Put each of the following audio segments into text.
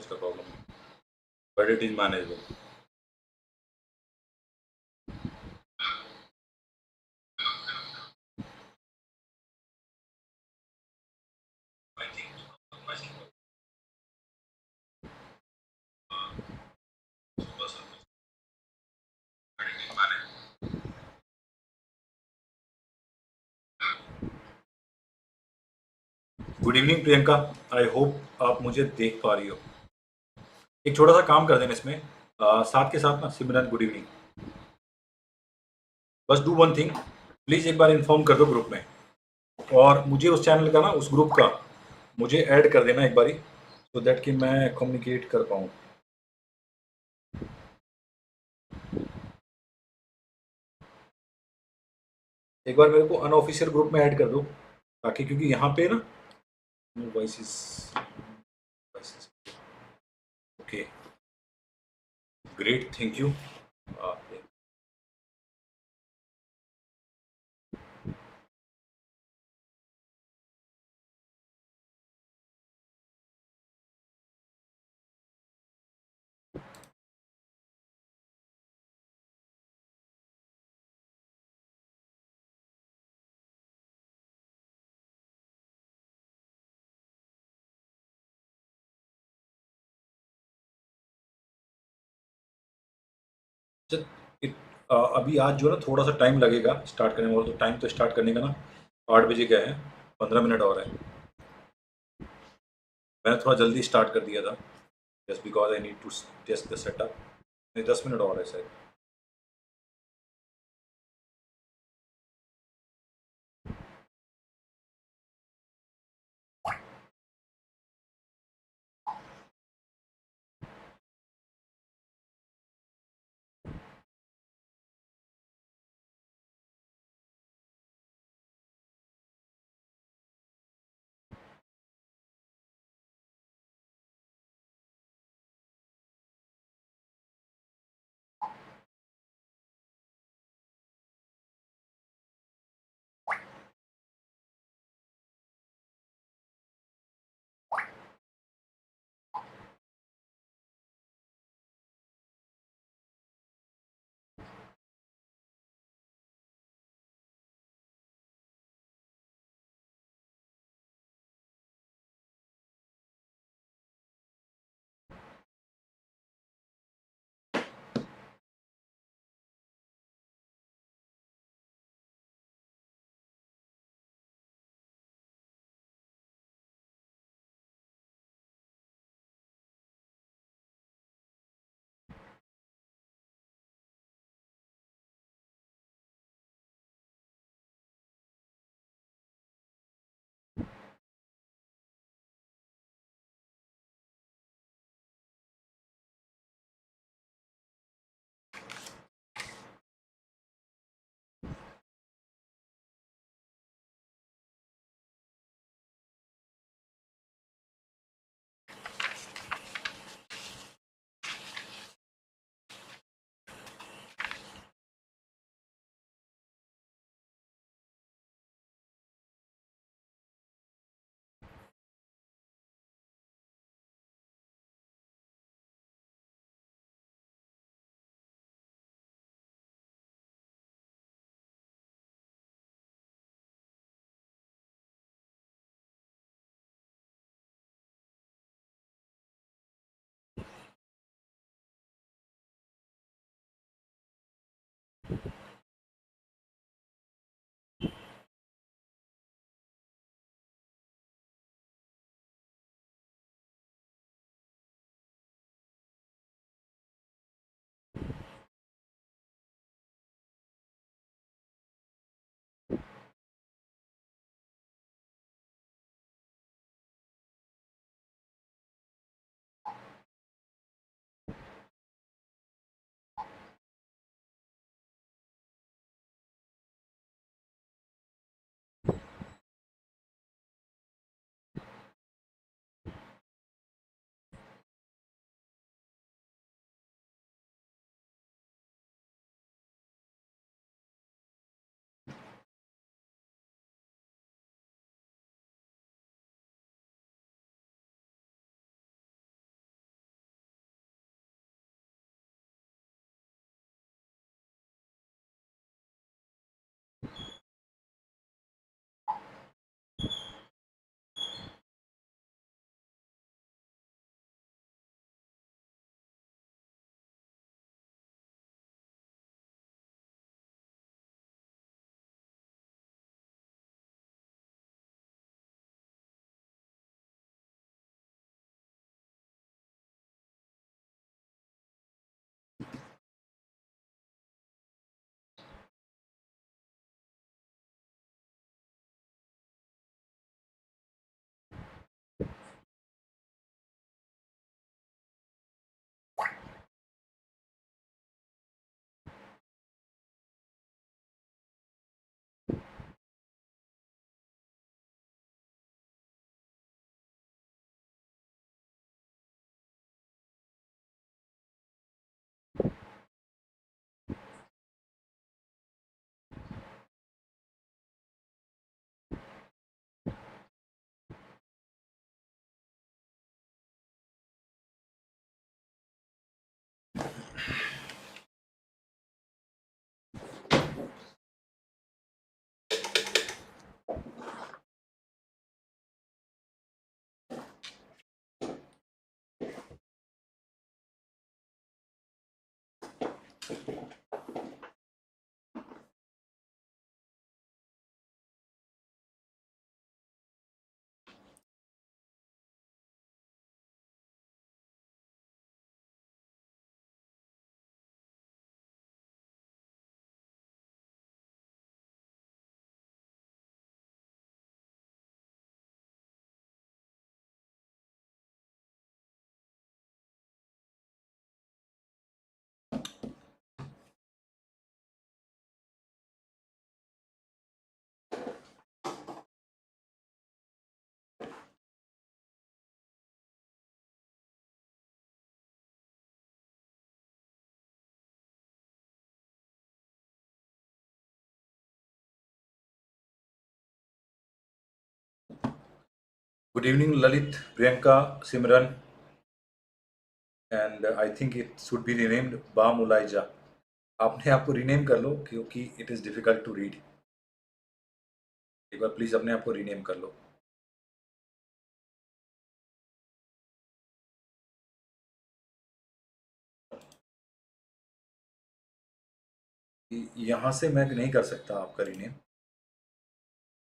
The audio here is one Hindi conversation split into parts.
नॉलेज का प्रॉब्लम है, but it is manageable. Good evening Priyanka, I hope आप मुझे देख पा रही हो। एक छोटा सा काम कर देना इसमें, साथ के साथ ना सिमरन गुड इवनिंग, बस डू वन थिंग, प्लीज़ एक बार इन्फॉर्म कर दो ग्रुप में, और मुझे उस चैनल का ना, उस ग्रुप का मुझे ऐड कर देना एक बारी, सो दैट कि मैं कम्युनिकेट कर पाऊँ। एक बार मेरे को अनऑफिशियल ग्रुप में ऐड कर दो, ताकि क्योंकि यहाँ पे ना voice okay, great, thank you. अभी आज जो है ना थोड़ा सा टाइम लगेगा स्टार्ट करने में, और तो टाइम तो स्टार्ट करने का ना 8 बजे का है, 15 मिनट और है। मैंने थोड़ा जल्दी स्टार्ट कर दिया था, just because I need to test the setup. नहीं, 10 मिनट और है शायद। Good evening, Lalit, Priyanka, Simran, and I think it should be renamed Bam Elijah. आपने आपको रीनेम कर लो क्योंकि it is difficult to read. एक बार प्लीज़ अपने आप को रीनेम कर लो। यहाँ से मैं नहीं कर सकता आपका rename.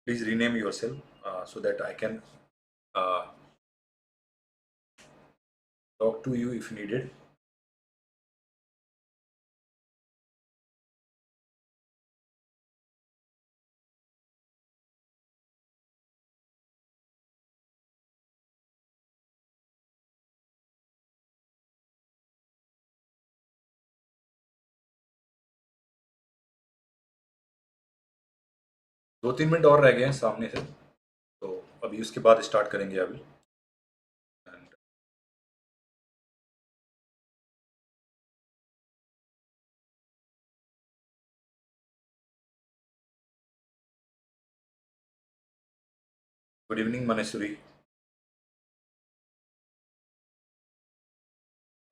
Please rename your self so that I can talk to you if needed. दो तीन मिनट और रह गए हैं सामने से, तो अभी उसके बाद स्टार्ट करेंगे अभी। Good evening Maneshwari.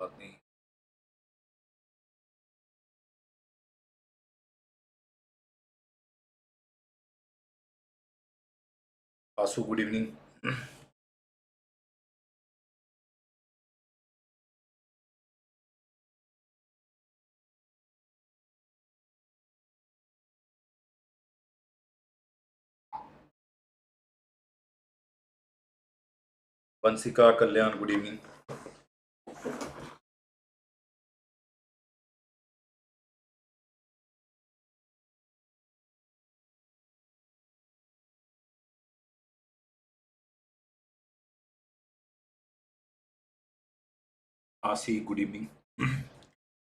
बात नहीं। Aasu good evening. Vanshika Kalyan good evening. Aashi good evening.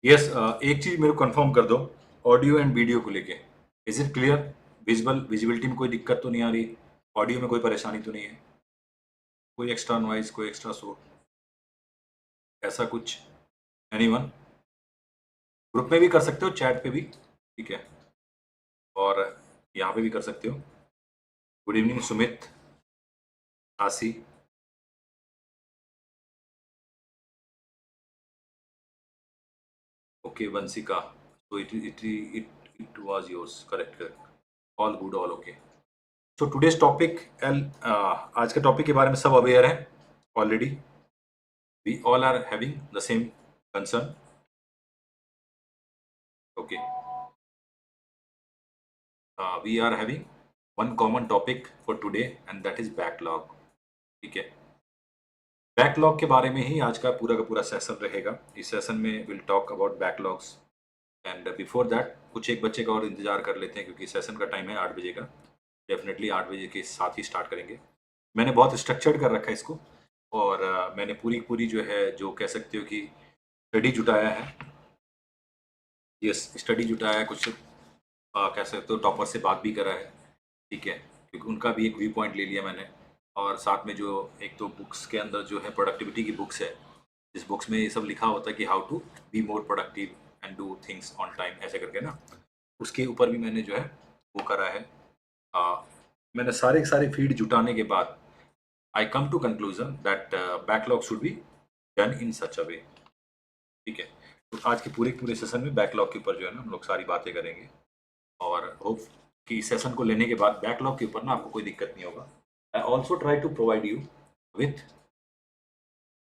Yes, एक चीज़ मेरे को कंफर्म कर दो, ऑडियो एंड वीडियो को लेके इज इट क्लियर? विजिबिलिटी में कोई दिक्कत तो नहीं आ रही? ऑडियो में कोई परेशानी तो नहीं है? कोई एक्स्ट्रा नॉइज, कोई एक्स्ट्रा शोर, ऐसा कुछ? एनीवन? ग्रुप में भी कर सकते हो, चैट पे भी, ठीक है, और यहाँ पे भी कर सकते हो। गुड इवनिंग सुमित, आशी। Okay Vanshika, so it was yours, correct. All good, all okay. So today's topic, आज के टॉपिक के बारे में सब अवेयर हैं already. We all are having the same concern. Okay. We are having one common topic for today and that is backlog. ठीक है, बैकलॉग के बारे में ही आज का पूरा सेशन रहेगा। इस सेशन में will talk about backlogs and before that कुछ एक बच्चे का और इंतजार कर लेते हैं क्योंकि सेशन का टाइम है 8 बजे का। डेफिनेटली 8 बजे के साथ ही स्टार्ट करेंगे। मैंने बहुत स्ट्रक्चर्ड कर रखा है इसको और मैंने पूरी जो है, जो कह सकते हो कि स्टडी जुटाया है। यस, स्टडी जुटाया है, कुछ कह सकते हो टॉपर से बात भी करा है, ठीक है, क्योंकि उनका भी एक व्यू पॉइंट ले लिया मैंने। और साथ में जो एक तो बुक्स के अंदर जो है प्रोडक्टिविटी की बुक्स है, जिस बुक्स में ये सब लिखा होता है कि how to be more productive and do things on time, ऐसे करके ना, उसके ऊपर भी मैंने जो है वो करा है। मैंने सारे फीड जुटाने के बाद I come to conclusion that backlog should be done in such a way, ठीक है। तो आज के पूरे सेशन में बैकलॉग के ऊपर जो है ना हम लोग सारी बातें करेंगे और होप कि सेशन को लेने के बाद बैकलॉग के ऊपर ना आपको कोई दिक्कत नहीं होगा। I also try to provide you with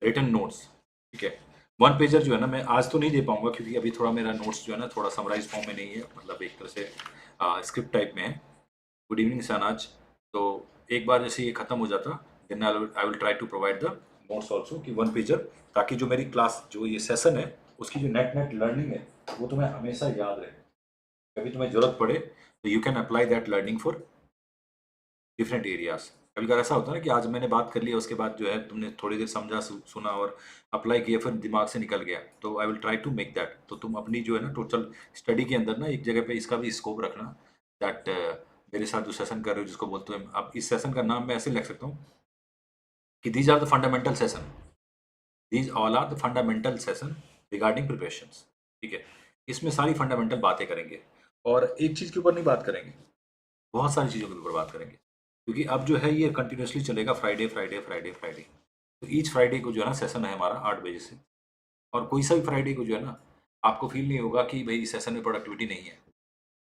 written notes, ठीक है। वन पेजर जो है ना, मैं आज तो नहीं दे पाऊंगा क्योंकि अभी थोड़ा मेरा नोट्स जो है ना थोड़ा समराइज फॉर्म में नहीं है, मतलब एक तरह से स्क्रिप्ट टाइप में है। Good evening Sanaj. तो एक बार जैसे ये खत्म हो जाता, then I will try to provide the notes also कि वन पेजर, ताकि जो मेरी क्लास जो ये सेशन है उसकी जो नेट नेट लर्निंग है वो तुम्हें हमेशा याद रहे। कभी तुम्हें जरूरत पड़े तो you can apply that learning for different areas. कभी कभी ऐसा होता है ना कि आज मैंने बात कर लिया, उसके बाद जो है तुमने थोड़ी देर समझा सुना और अप्लाई किया, फिर दिमाग से निकल गया। तो I will try to make that. तो तुम अपनी जो है ना टोटल स्टडी के अंदर ना एक जगह पे इसका भी स्कोप रखना, दैट मेरे साथ जो सेशन कर रहे हो जिसको बोलते हैं, अब इस सेशन का नाम मैं ऐसे लिख सकता हूँ कि these are the fundamental session, these all are the fundamental session regarding preparation. ठीक है, इसमें सारी फंडामेंटल बातें करेंगे और एक चीज़ के ऊपर नहीं बात करेंगे, बहुत सारी चीज़ों के ऊपर बात करेंगे, क्योंकि अब जो है ये कंटिन्यूसली चलेगा, फ्राइडे फ्राइडे फ्राइडे फ्राइडे। तो ईच फ्राइडे को जो है ना सेशन है हमारा 8 बजे से, और कोई सा भी फ्राइडे को जो है ना आपको फील नहीं होगा कि भाई इस सेशन में प्रोडक्टिविटी नहीं है,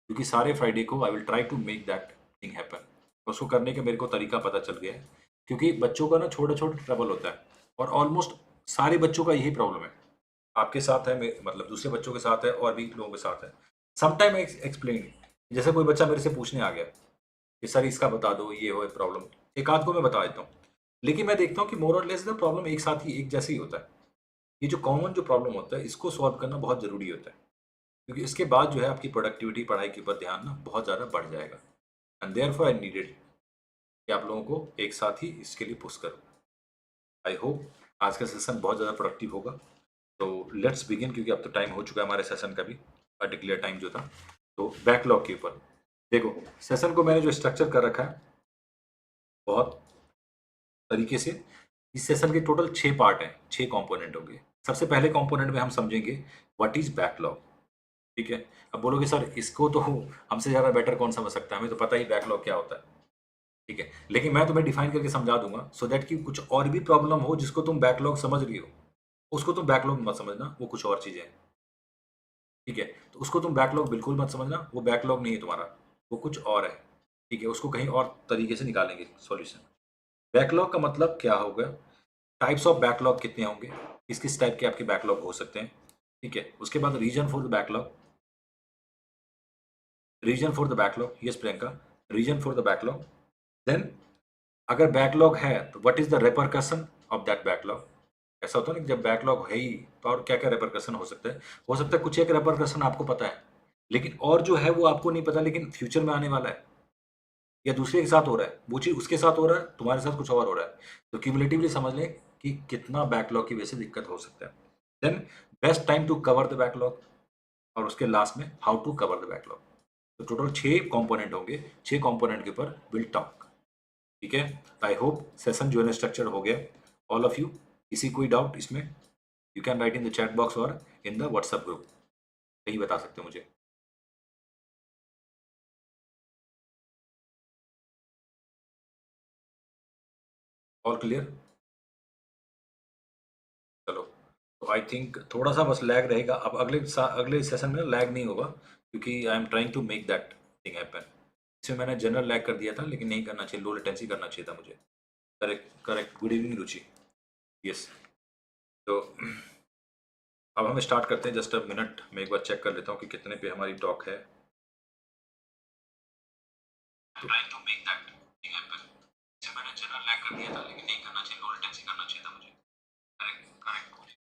क्योंकि सारे फ्राइडे को I will try to make that thing happen. उसको करने का मेरे को तरीका पता चल गया है, क्योंकि बच्चों का ना छोटा छोटा ट्रबल होता है, और ऑलमोस्ट सारे बच्चों का यही प्रॉब्लम है। आपके साथ है, मतलब दूसरे बच्चों के साथ है, और भी लोगों के साथ है। समटाइम एक्सप्लेन, जैसे कोई बच्चा मेरे से पूछने आ गया कि सर इसका बता दो, ये हो प्रॉब्लम, एक आध को मैं बता देता हूँ, लेकिन मैं देखता हूँ कि मोर और लेस द प्रॉब्लम एक साथ ही एक जैसे ही होता है। ये जो कॉमन जो प्रॉब्लम होता है इसको सॉल्व करना बहुत ज़रूरी होता है, क्योंकि इसके बाद जो है आपकी प्रोडक्टिविटी, पढ़ाई के ऊपर ध्यान ना बहुत ज़्यादा बढ़ जाएगा। एंड देयरफॉर आई नीडेड कि आप लोगों को एक साथ ही इसके लिए पुश करो। आई होप आज का सेशन बहुत ज़्यादा प्रोडक्टिव होगा। तो लेट्स बिगिन, क्योंकि अब तो टाइम हो चुका है हमारे सेशन का भी, पर्टिकुलर टाइम जो था। तो बैकलॉग के ऊपर देखो, सेशन को मैंने जो स्ट्रक्चर कर रखा है बहुत तरीके से। इस सेशन के टोटल 6 पार्ट हैं, 6 कंपोनेंट होंगे। सबसे पहले कंपोनेंट में हम समझेंगे व्हाट इज बैकलॉग। ठीक है, अब बोलोगे सर इसको तो हमसे ज़्यादा बेटर कौन समझ सकता है, हमें तो पता ही बैकलॉग क्या होता है। ठीक है, लेकिन मैं तुम्हें डिफाइन करके समझा दूंगा, सो दैट कि कुछ और भी प्रॉब्लम हो जिसको तुम बैकलॉग समझ रही हो, उसको तुम बैकलॉग मत समझना, वो कुछ और चीज़ें हैं। ठीक है, तो उसको तुम बैकलॉग बिल्कुल मत समझना, वो बैकलॉग नहीं है तुम्हारा, वो कुछ और है। ठीक है, उसको कहीं और तरीके से निकालेंगे सॉल्यूशन। बैकलॉग का मतलब क्या होगा, टाइप्स ऑफ बैकलॉग कितने होंगे, किस किस टाइप के आपके बैकलॉग हो सकते हैं। ठीक है, उसके बाद reason for the backlog, reason for the backlog, yes Priyanka, reason for the backlog. Then अगर बैकलॉग है तो what is the repercussion of that backlog. ऐसा होता है ना कि जब बैकलॉग है ही तो और क्या क्या रेपरकशन हो सकता है, हो सकता है कुछ एक रेपरकशन आपको पता है, लेकिन और जो है वो आपको नहीं पता, लेकिन फ्यूचर में आने वाला है, या दूसरे के साथ हो रहा है, वो चीज़ उसके साथ हो रहा है, तुम्हारे साथ कुछ और हो रहा है। तो क्यूमुलेटिवली समझ लें कि कितना बैकलॉग की वजह से दिक्कत हो सकता है। Then best time to cover the backlog, और उसके लास्ट में how to cover the backlog. तो टोटल 6 कंपोनेंट होंगे, 6 कंपोनेंट के ऊपर विल टॉक। ठीक है, आई होप सेशन जो है स्ट्रक्चर हो गया ऑल ऑफ यू। किसी कोई डाउट इसमें, you can write in the chat box और इन द व्हाट्सएप ग्रुप, कहीं बता सकते हो मुझे। ऑल क्लियर, चलो। तो आई थिंक थोड़ा सा बस लैग रहेगा, अब अगले सेशन में लैग नहीं होगा, क्योंकि I am trying to make that thing happen. इसमें मैंने जनरल लैग कर दिया था, लेकिन नहीं करना चाहिए, लो लेटेंसी करना चाहिए था मुझे। करेक्ट करेक्ट, गुड इवनिंग रुचि। यस, तो अब हम स्टार्ट करते हैं। जस्ट अ मिनट, मैं एक बार चेक कर लेता हूँ कि कितने पे हमारी टॉक है। Trying to make that thing happen. इसमें मैंने जनरल लैग कर दिया था, लेकिन नहीं करना चाहिए, लो लेटेंसी करना चाहिए था मुझे। Correct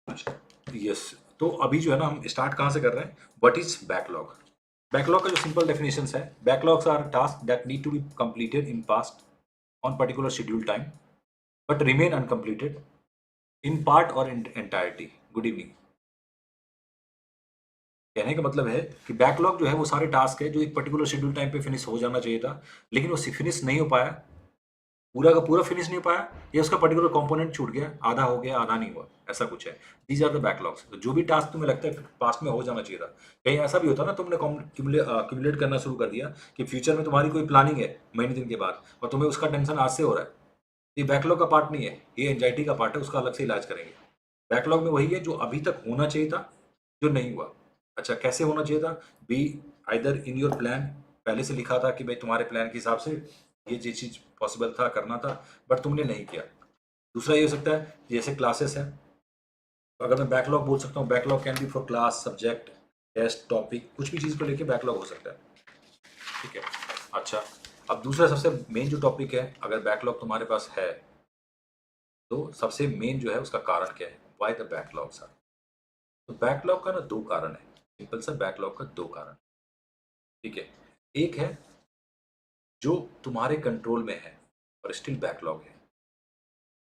correct, yes. तो अभी जो है ना हम स्टार्ट कहाँ से कर रहे हैं, व्हाट इज बैकलॉग। बैकलॉग का जो सिंपल डेफिनेशन है, backlogs are task that need to be completed in past on particular schedule time but remain uncompleted in part or in entirety. Good evening. कहने का मतलब है कि बैकलॉग जो है वो सारे टास्क है जो एक पर्टिकुलर शेड्यूल टाइम पे फिनिश हो जाना चाहिए था, लेकिन वो फिनिश नहीं हो पाया, पूरा का पूरा फिनिश नहीं हो पाया, या उसका पर्टिकुलर कंपोनेंट छूट गया, आधा हो गया आधा नहीं हुआ, ऐसा कुछ है। These are the backlogs. तो जो भी टास्क तुम्हें लगता है पास्ट में हो जाना चाहिए था, कहीं ऐसा भी होता ना तुमने क्यूमुलेट करना शुरू कर दिया कि फ्यूचर में तुम्हारी कोई प्लानिंग है महीने दिन के बाद, और तुम्हें उसका टेंशन आज से हो रहा है, ये बैकलॉग का पार्ट नहीं है, ये एंजाइटी का पार्ट है, उसका अलग से इलाज करेंगे। बैकलॉग में वही है जो अभी तक होना चाहिए था, जो नहीं हुआ। अच्छा, कैसे होना चाहिए था, be either in your plan, पहले से लिखा था कि भाई तुम्हारे प्लान के हिसाब से ये चीज़ पॉसिबल था करना था, बट तुमने नहीं किया। दूसरा ये हो सकता है जैसे क्लासेस हैं, तो अगर मैं बैकलॉग बोल सकता हूँ, backlog can be for class, subject, test, topic, कुछ भी चीज़ को लेके बैकलॉग हो सकता है। ठीक है। अच्छा, अब दूसरा सबसे मेन जो टॉपिक है, अगर बैकलॉग तुम्हारे पास है तो सबसे मेन जो है उसका कारण क्या है, वाई द बैकलॉग सर। तो बैकलॉग का ना दो कारण है, सिंपल सा बैकलॉग का दो कारण। ठीक है। एक है जो तुम्हारे कंट्रोल में है और स्टिल बैकलॉग है।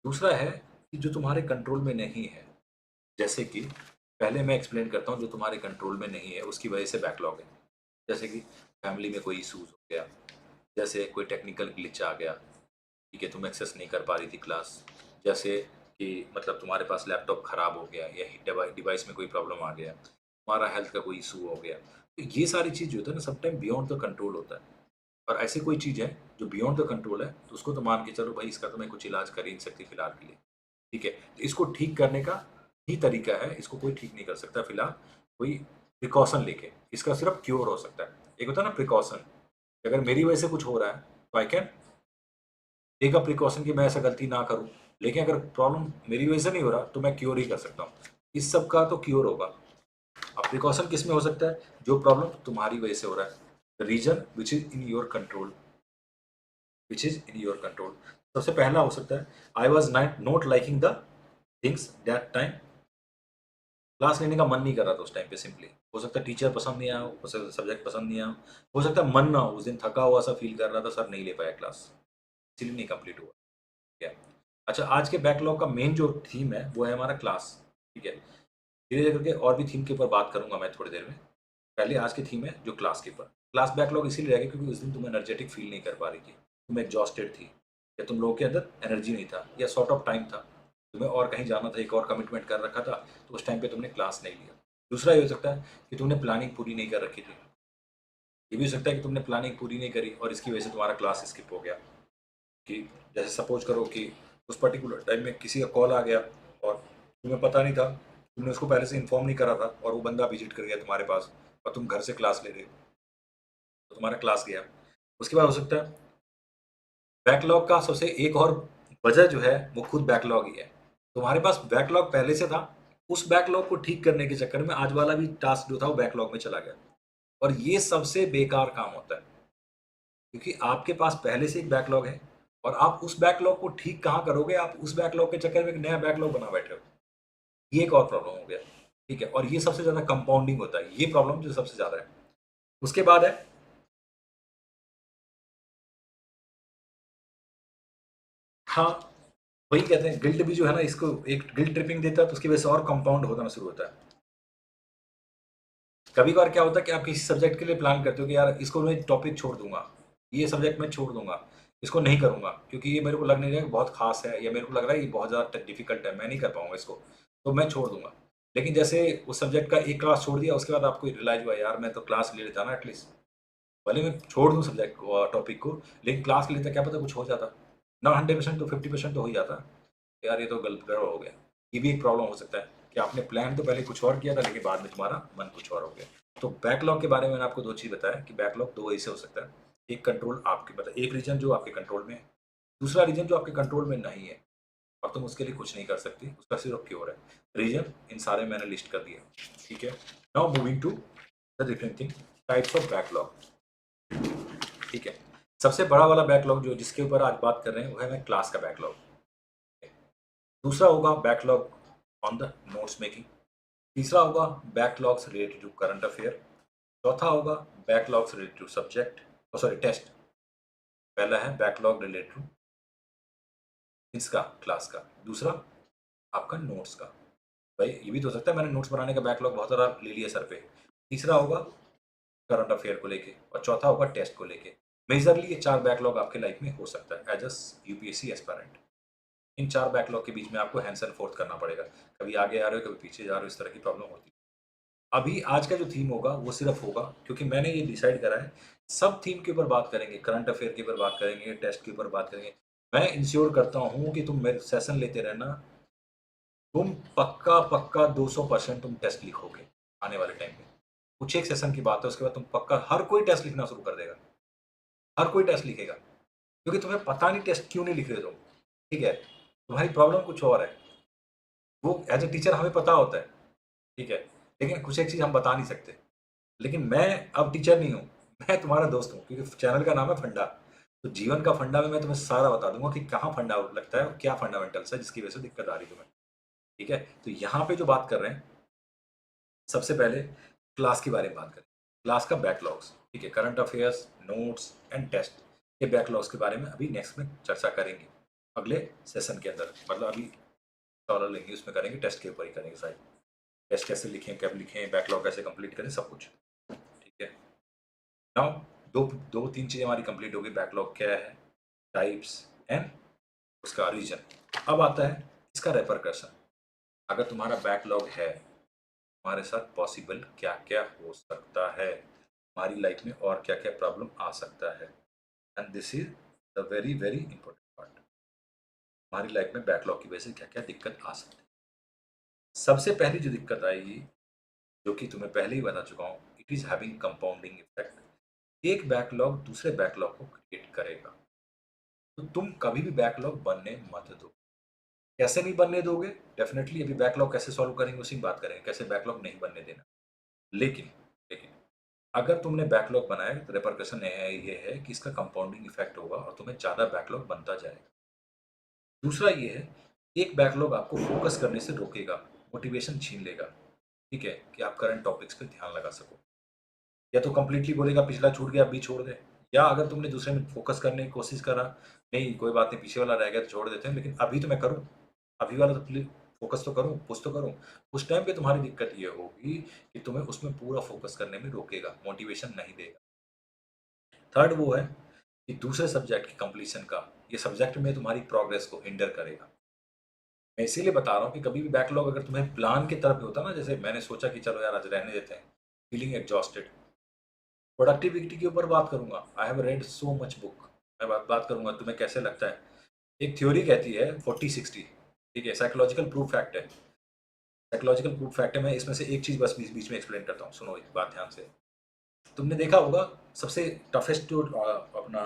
दूसरा है कि जो तुम्हारे कंट्रोल में नहीं है, जैसे कि पहले मैं एक्सप्लेन करता हूँ, जो तुम्हारे कंट्रोल में नहीं है उसकी वजह से बैकलॉग है। जैसे कि फैमिली में कोई इशूज हो गया, जैसे कोई टेक्निकल ग्लिच आ गया, ठीक है, तुम एक्सेस नहीं कर पा रही थी क्लास, जैसे कि मतलब तुम्हारे पास लैपटॉप ख़राब हो गया या डिवाइस में कोई प्रॉब्लम आ गया, तुम्हारा हेल्थ का कोई इशू हो गया। तो ये सारी चीज़ जो होता है ना, सब टाइम बियॉन्ड द कंट्रोल होता है। और ऐसी कोई चीज़ है जो बियॉन्ड द कंट्रोल है, तो उसको तो मान के चलो भाई, इसका तो मैं कुछ इलाज कर ही नहीं सकती फिलहाल के लिए। ठीक है, तो इसको ठीक करने का ही तरीका है, इसको कोई ठीक नहीं कर सकता फिलहाल, कोई प्रिकॉशन लेके। इसका सिर्फ क्योर हो सकता है। एक होता है ना प्रिकॉशन, अगर मेरी वजह से कुछ हो रहा है तो I can take a precaution कि मैं ऐसा गलती ना करूं। लेकिन अगर प्रॉब्लम मेरी वजह से नहीं हो रहा तो मैं क्योर ही कर सकता हूँ। इस सब का तो क्योर होगा। अब प्रिकॉशन किस में हो सकता है, जो प्रॉब्लम तुम्हारी वजह से हो रहा है, reason which is in your control, which is in your control. सबसे पहला हो सकता है, I was not liking the things that time, class लेने का मन नहीं कर रहा था उस टाइम पे। सिंपली हो सकता है टीचर पसंद नहीं आया हो सकता है सब्जेक्ट पसंद नहीं आया हो सकता है मन ना हो, उस दिन थका हुआ सा फील कर रहा था, सर नहीं ले पाया क्लास, इसलिए नहीं कंप्लीट हुआ। क्या। अच्छा, आज के बैकलॉग का मेन जो थीम है वो है हमारा क्लास। ठीक है, धीरे धीरे करके और भी थीम के ऊपर बात करूंगा मैं थोड़ी देर में। पहले आज की थीम है जो क्लास के ऊपर। क्लास बैकलॉग इसीलिए रहेगा क्योंकि उस दिन तुम एनर्जेटिक फील नहीं कर पा रही थी, तुम एग्जॉस्टेड थी, या तुम लोगों के अंदर एनर्जी नहीं था, या शॉर्ट ऑफ टाइम था, तुम्हें और कहीं जाना था, एक और कमिटमेंट कर रखा था, तो उस टाइम पे तुमने क्लास नहीं लिया। दूसरा ये हो सकता है कि तुमने प्लानिंग पूरी नहीं कर रखी थी। ये भी हो सकता है कि तुमने प्लानिंग पूरी नहीं करी और इसकी वजह से तुम्हारा क्लास स्किप हो गया। कि जैसे सपोज करो कि उस पर्टिकुलर टाइम में किसी का कॉल आ गया और तुम्हें पता नहीं था, तुमने उसको पहले से इन्फॉर्म नहीं करा था, और वो बंदा विजिट कर गया तुम्हारे पास, और तुम घर से क्लास ले रहे हो, तो तुम्हारा क्लास गया। उसके बाद हो सकता है बैकलॉग का सबसे एक और वजह जो है वो खुद बैकलॉग ही है। तुम्हारे पास बैकलॉग पहले से था, उस बैकलॉग को ठीक करने के चक्कर में आज वाला भी टास्क जो था वो बैकलॉग में चला गया। और ये सबसे बेकार काम होता है, क्योंकि आपके पास पहले से एक बैकलॉग है और आप उस बैकलॉग को ठीक कहाँ करोगे, आप उस बैकलॉग के चक्कर में एक नया बैकलॉग बना बैठे हो। ये एक और प्रॉब्लम हो गया। ठीक है, और ये सबसे ज्यादा कंपाउंडिंग होता है, ये प्रॉब्लम जो सबसे ज्यादा है। उसके बाद है, हाँ, वही कहते हैं गिल्ट भी जो है ना, इसको एक गिल्ट ट्रिपिंग देता है, तो उसकी वजह से और कंपाउंड होना शुरू होता है। कभी कभार क्या होता है कि आप किसी सब्जेक्ट के लिए प्लान करते हो कि यार इसको मैं टॉपिक छोड़ दूंगा, ये सब्जेक्ट मैं छोड़ दूंगा, इसको नहीं करूंगा क्योंकि ये मेरे को लगने लगा बहुत खास है, या मेरे को लग रहा है ये बहुत ज़्यादा डिफिकल्ट है, मैं नहीं कर पाऊंगा इसको, तो मैं छोड़ दूंगा। लेकिन जैसे उस सब्जेक्ट का एक क्लास छोड़ दिया, उसके बाद आपको रियलाइज हुआ यार मैं तो क्लास ले लेता ना एटलीस्ट, भले मैं छोड़ दूँ सब्जेक्ट को, टॉपिक को, लेकिन क्लास ले लेता, क्या पता कुछ हो जाता ना, 100% तो 50% तो हो ही जाता। यार ये तो गलत गड़बड़ हो गया। ये भी एक प्रॉब्लम हो सकता है कि आपने प्लान तो पहले कुछ और किया था, लेकिन बाद में तुम्हारा मन कुछ और हो गया। तो बैकलॉग के बारे में मैंने आपको दो चीज़ बताया कि बैकलॉग दो वजह से हो सकता है। एक कंट्रोल आपके, मतलब एक रीजन जो आपके कंट्रोल में है, दूसरा रीजन जो आपके कंट्रोल में नहीं है और तुम उसके लिए कुछ नहीं कर सकती, उसका सिर्फ क्योर है। रीजन इन सारे मैंने लिस्ट कर दिया। ठीक है, now moving to the different thing, types of backlog. ठीक है, सबसे बड़ा वाला बैकलॉग जो जिसके ऊपर आज बात कर रहे हैं वो है मैं क्लास का बैकलॉग। दूसरा होगा backlog on the notes making. तीसरा होगा backlogs related to current affair. चौथा होगा backlogs related to subject, sorry test. पहला है बैकलॉग रिलेटेड टू इसका क्लास का, दूसरा आपका नोट्स का। भाई ये भी तो हो सकता है मैंने नोट्स बनाने का बैकलॉग बहुत सारा ले लिया सर पे। तीसरा होगा करंट अफेयर को लेके, और चौथा होगा टेस्ट को लेके। मेजरली ये चार बैकलॉग आपके लाइफ में हो सकता है एज अ यूपीएससी एस्पायरेंट। इन चार बैकलॉग के बीच में आपको हैंड्स एंड फोर्थ करना पड़ेगा, कभी आगे आ रहे हो कभी पीछे जा रहे हो, इस तरह की प्रॉब्लम होती है। अभी आज का जो थीम होगा वो सिर्फ होगा, क्योंकि मैंने ये डिसाइड करा है, सब थीम के ऊपर बात करेंगे, करंट अफेयर के ऊपर बात करेंगे, टेस्ट के ऊपर बात करेंगे। मैं इंश्योर करता हूँ कि तुम मेरे सेशन लेते रहना, तुम पक्का पक्का 200% तुम टेस्ट लिखोगे आने वाले टाइम में। कुछ एक सेशन की बात है, उसके बाद तुम पक्का हर कोई टेस्ट लिखना शुरू कर देगा, हर कोई टेस्ट लिखेगा, क्योंकि तुम्हें पता नहीं टेस्ट क्यों नहीं लिख रहे तुम। ठीक है, तुम्हारी प्रॉब्लम कुछ और है। वो एज ए टीचर हमें पता होता है, ठीक है, लेकिन कुछ एक चीज़ हम बता नहीं सकते। लेकिन मैं अब टीचर नहीं हूँ, मैं तुम्हारा दोस्त हूँ, क्योंकि चैनल का नाम है फंडा। तो जीवन का फंडा में मैं तुम्हें सारा बता दूंगा कि कहाँ फंडा लगता है और क्या फंडामेंटल्स है जिसकी वजह से दिक्कत आ रही है तुम्हें। ठीक है, तो यहाँ पे जो बात कर रहे हैं, सबसे पहले क्लास के बारे में बात करें। क्लास का बैकलॉग्स, ठीक है, current affairs, notes and test के बैकलॉग्स के बारे में अभी नेक्स्ट में चर्चा करेंगे अगले सेशन के अंदर। मतलब अभी डॉलर लेंगे, उसमें करेंगे, टेस्ट के ऊपर ही करेंगे साइड। टेस्ट कैसे लिखें, कब लिखें, बैकलॉग कैसे कंप्लीट करें, सब कुछ। ठीक है, नाउ दो दो तीन चीज़ें हमारी कंप्लीट होगी। बैकलॉग क्या है, टाइप्स एंड उसका रीजन। अब आता है इसका रेपरकशन। अगर तुम्हारा बैकलॉग है, हमारे साथ पॉसिबल क्या क्या हो सकता है, हमारी लाइफ में और क्या क्या प्रॉब्लम आ सकता है। And this is the very very important part. हमारी लाइफ में बैकलॉग की वजह से क्या क्या दिक्कत आ सकती है। सबसे पहली जो दिक्कत आएगी, जो कि तुम्हें पहले ही बता चुका हूँ, it is having compounding effect. एक बैकलॉग दूसरे बैकलॉग को क्रिएट करेगा। तो तुम कभी भी बैकलॉग बनने मत दो। कैसे नहीं बनने दोगे, डेफिनेटली अभी बैकलॉग कैसे सॉल्व करेंगे उसी की बात करेंगे, कैसे बैकलॉग नहीं बनने देना। लेकिन लेकिन अगर तुमने बैकलॉग बनाया तो रिपरकशन ये है कि इसका कंपाउंडिंग इफेक्ट होगा और तुम्हें ज़्यादा बैकलॉग बनता जाएगा। दूसरा ये है, एक बैकलॉग आपको फोकस करने से रोकेगा, मोटिवेशन छीन लेगा। ठीक है, कि आप करंट टॉपिक्स पे ध्यान लगा सको। या तो कंप्लीटली बोलेगा पिछला छूट गया, अभी छोड़ दे। या अगर तुमने दूसरे में फोकस करने की कोशिश करा, नहीं कोई बात नहीं, पीछे वाला रह गया तो छोड़ देते हैं, लेकिन अभी तो मैं करूँ, अभी वाला तो प्लीज फोकस तो करूँ, कुछ तो करूँ। उस टाइम पे तुम्हारी दिक्कत ये होगी कि तुम्हें उसमें पूरा फोकस करने में रोकेगा, मोटिवेशन नहीं देगा। थर्ड वो है कि दूसरे सब्जेक्ट की कंप्लीशन का, ये सब्जेक्ट में तुम्हारी प्रोग्रेस को हिंडर करेगा। मैं इसीलिए बता रहा हूँ कि कभी भी बैकलॉग अगर तुम्हें प्लान की तरफ होता ना, जैसे मैंने सोचा कि चलो यार आज रहने देते हैं, फीलिंग एग्जॉस्टेड, प्रोडक्टिविटी के ऊपर बात करूंगा। I have read so much book. मैं बात करूंगा तुम्हें कैसे लगता है। एक थ्योरी कहती है 40-60, ठीक है, साइकोलॉजिकल प्रूफ फैक्ट है। साइकोलॉजिकल प्रूफ फैक्ट है। मैं इसमें से एक चीज बस बीच बीच में एक्सप्लेन करता हूँ, सुनो एक बात ध्यान से। तुमने देखा होगा सबसे टफेस्ट जो अपना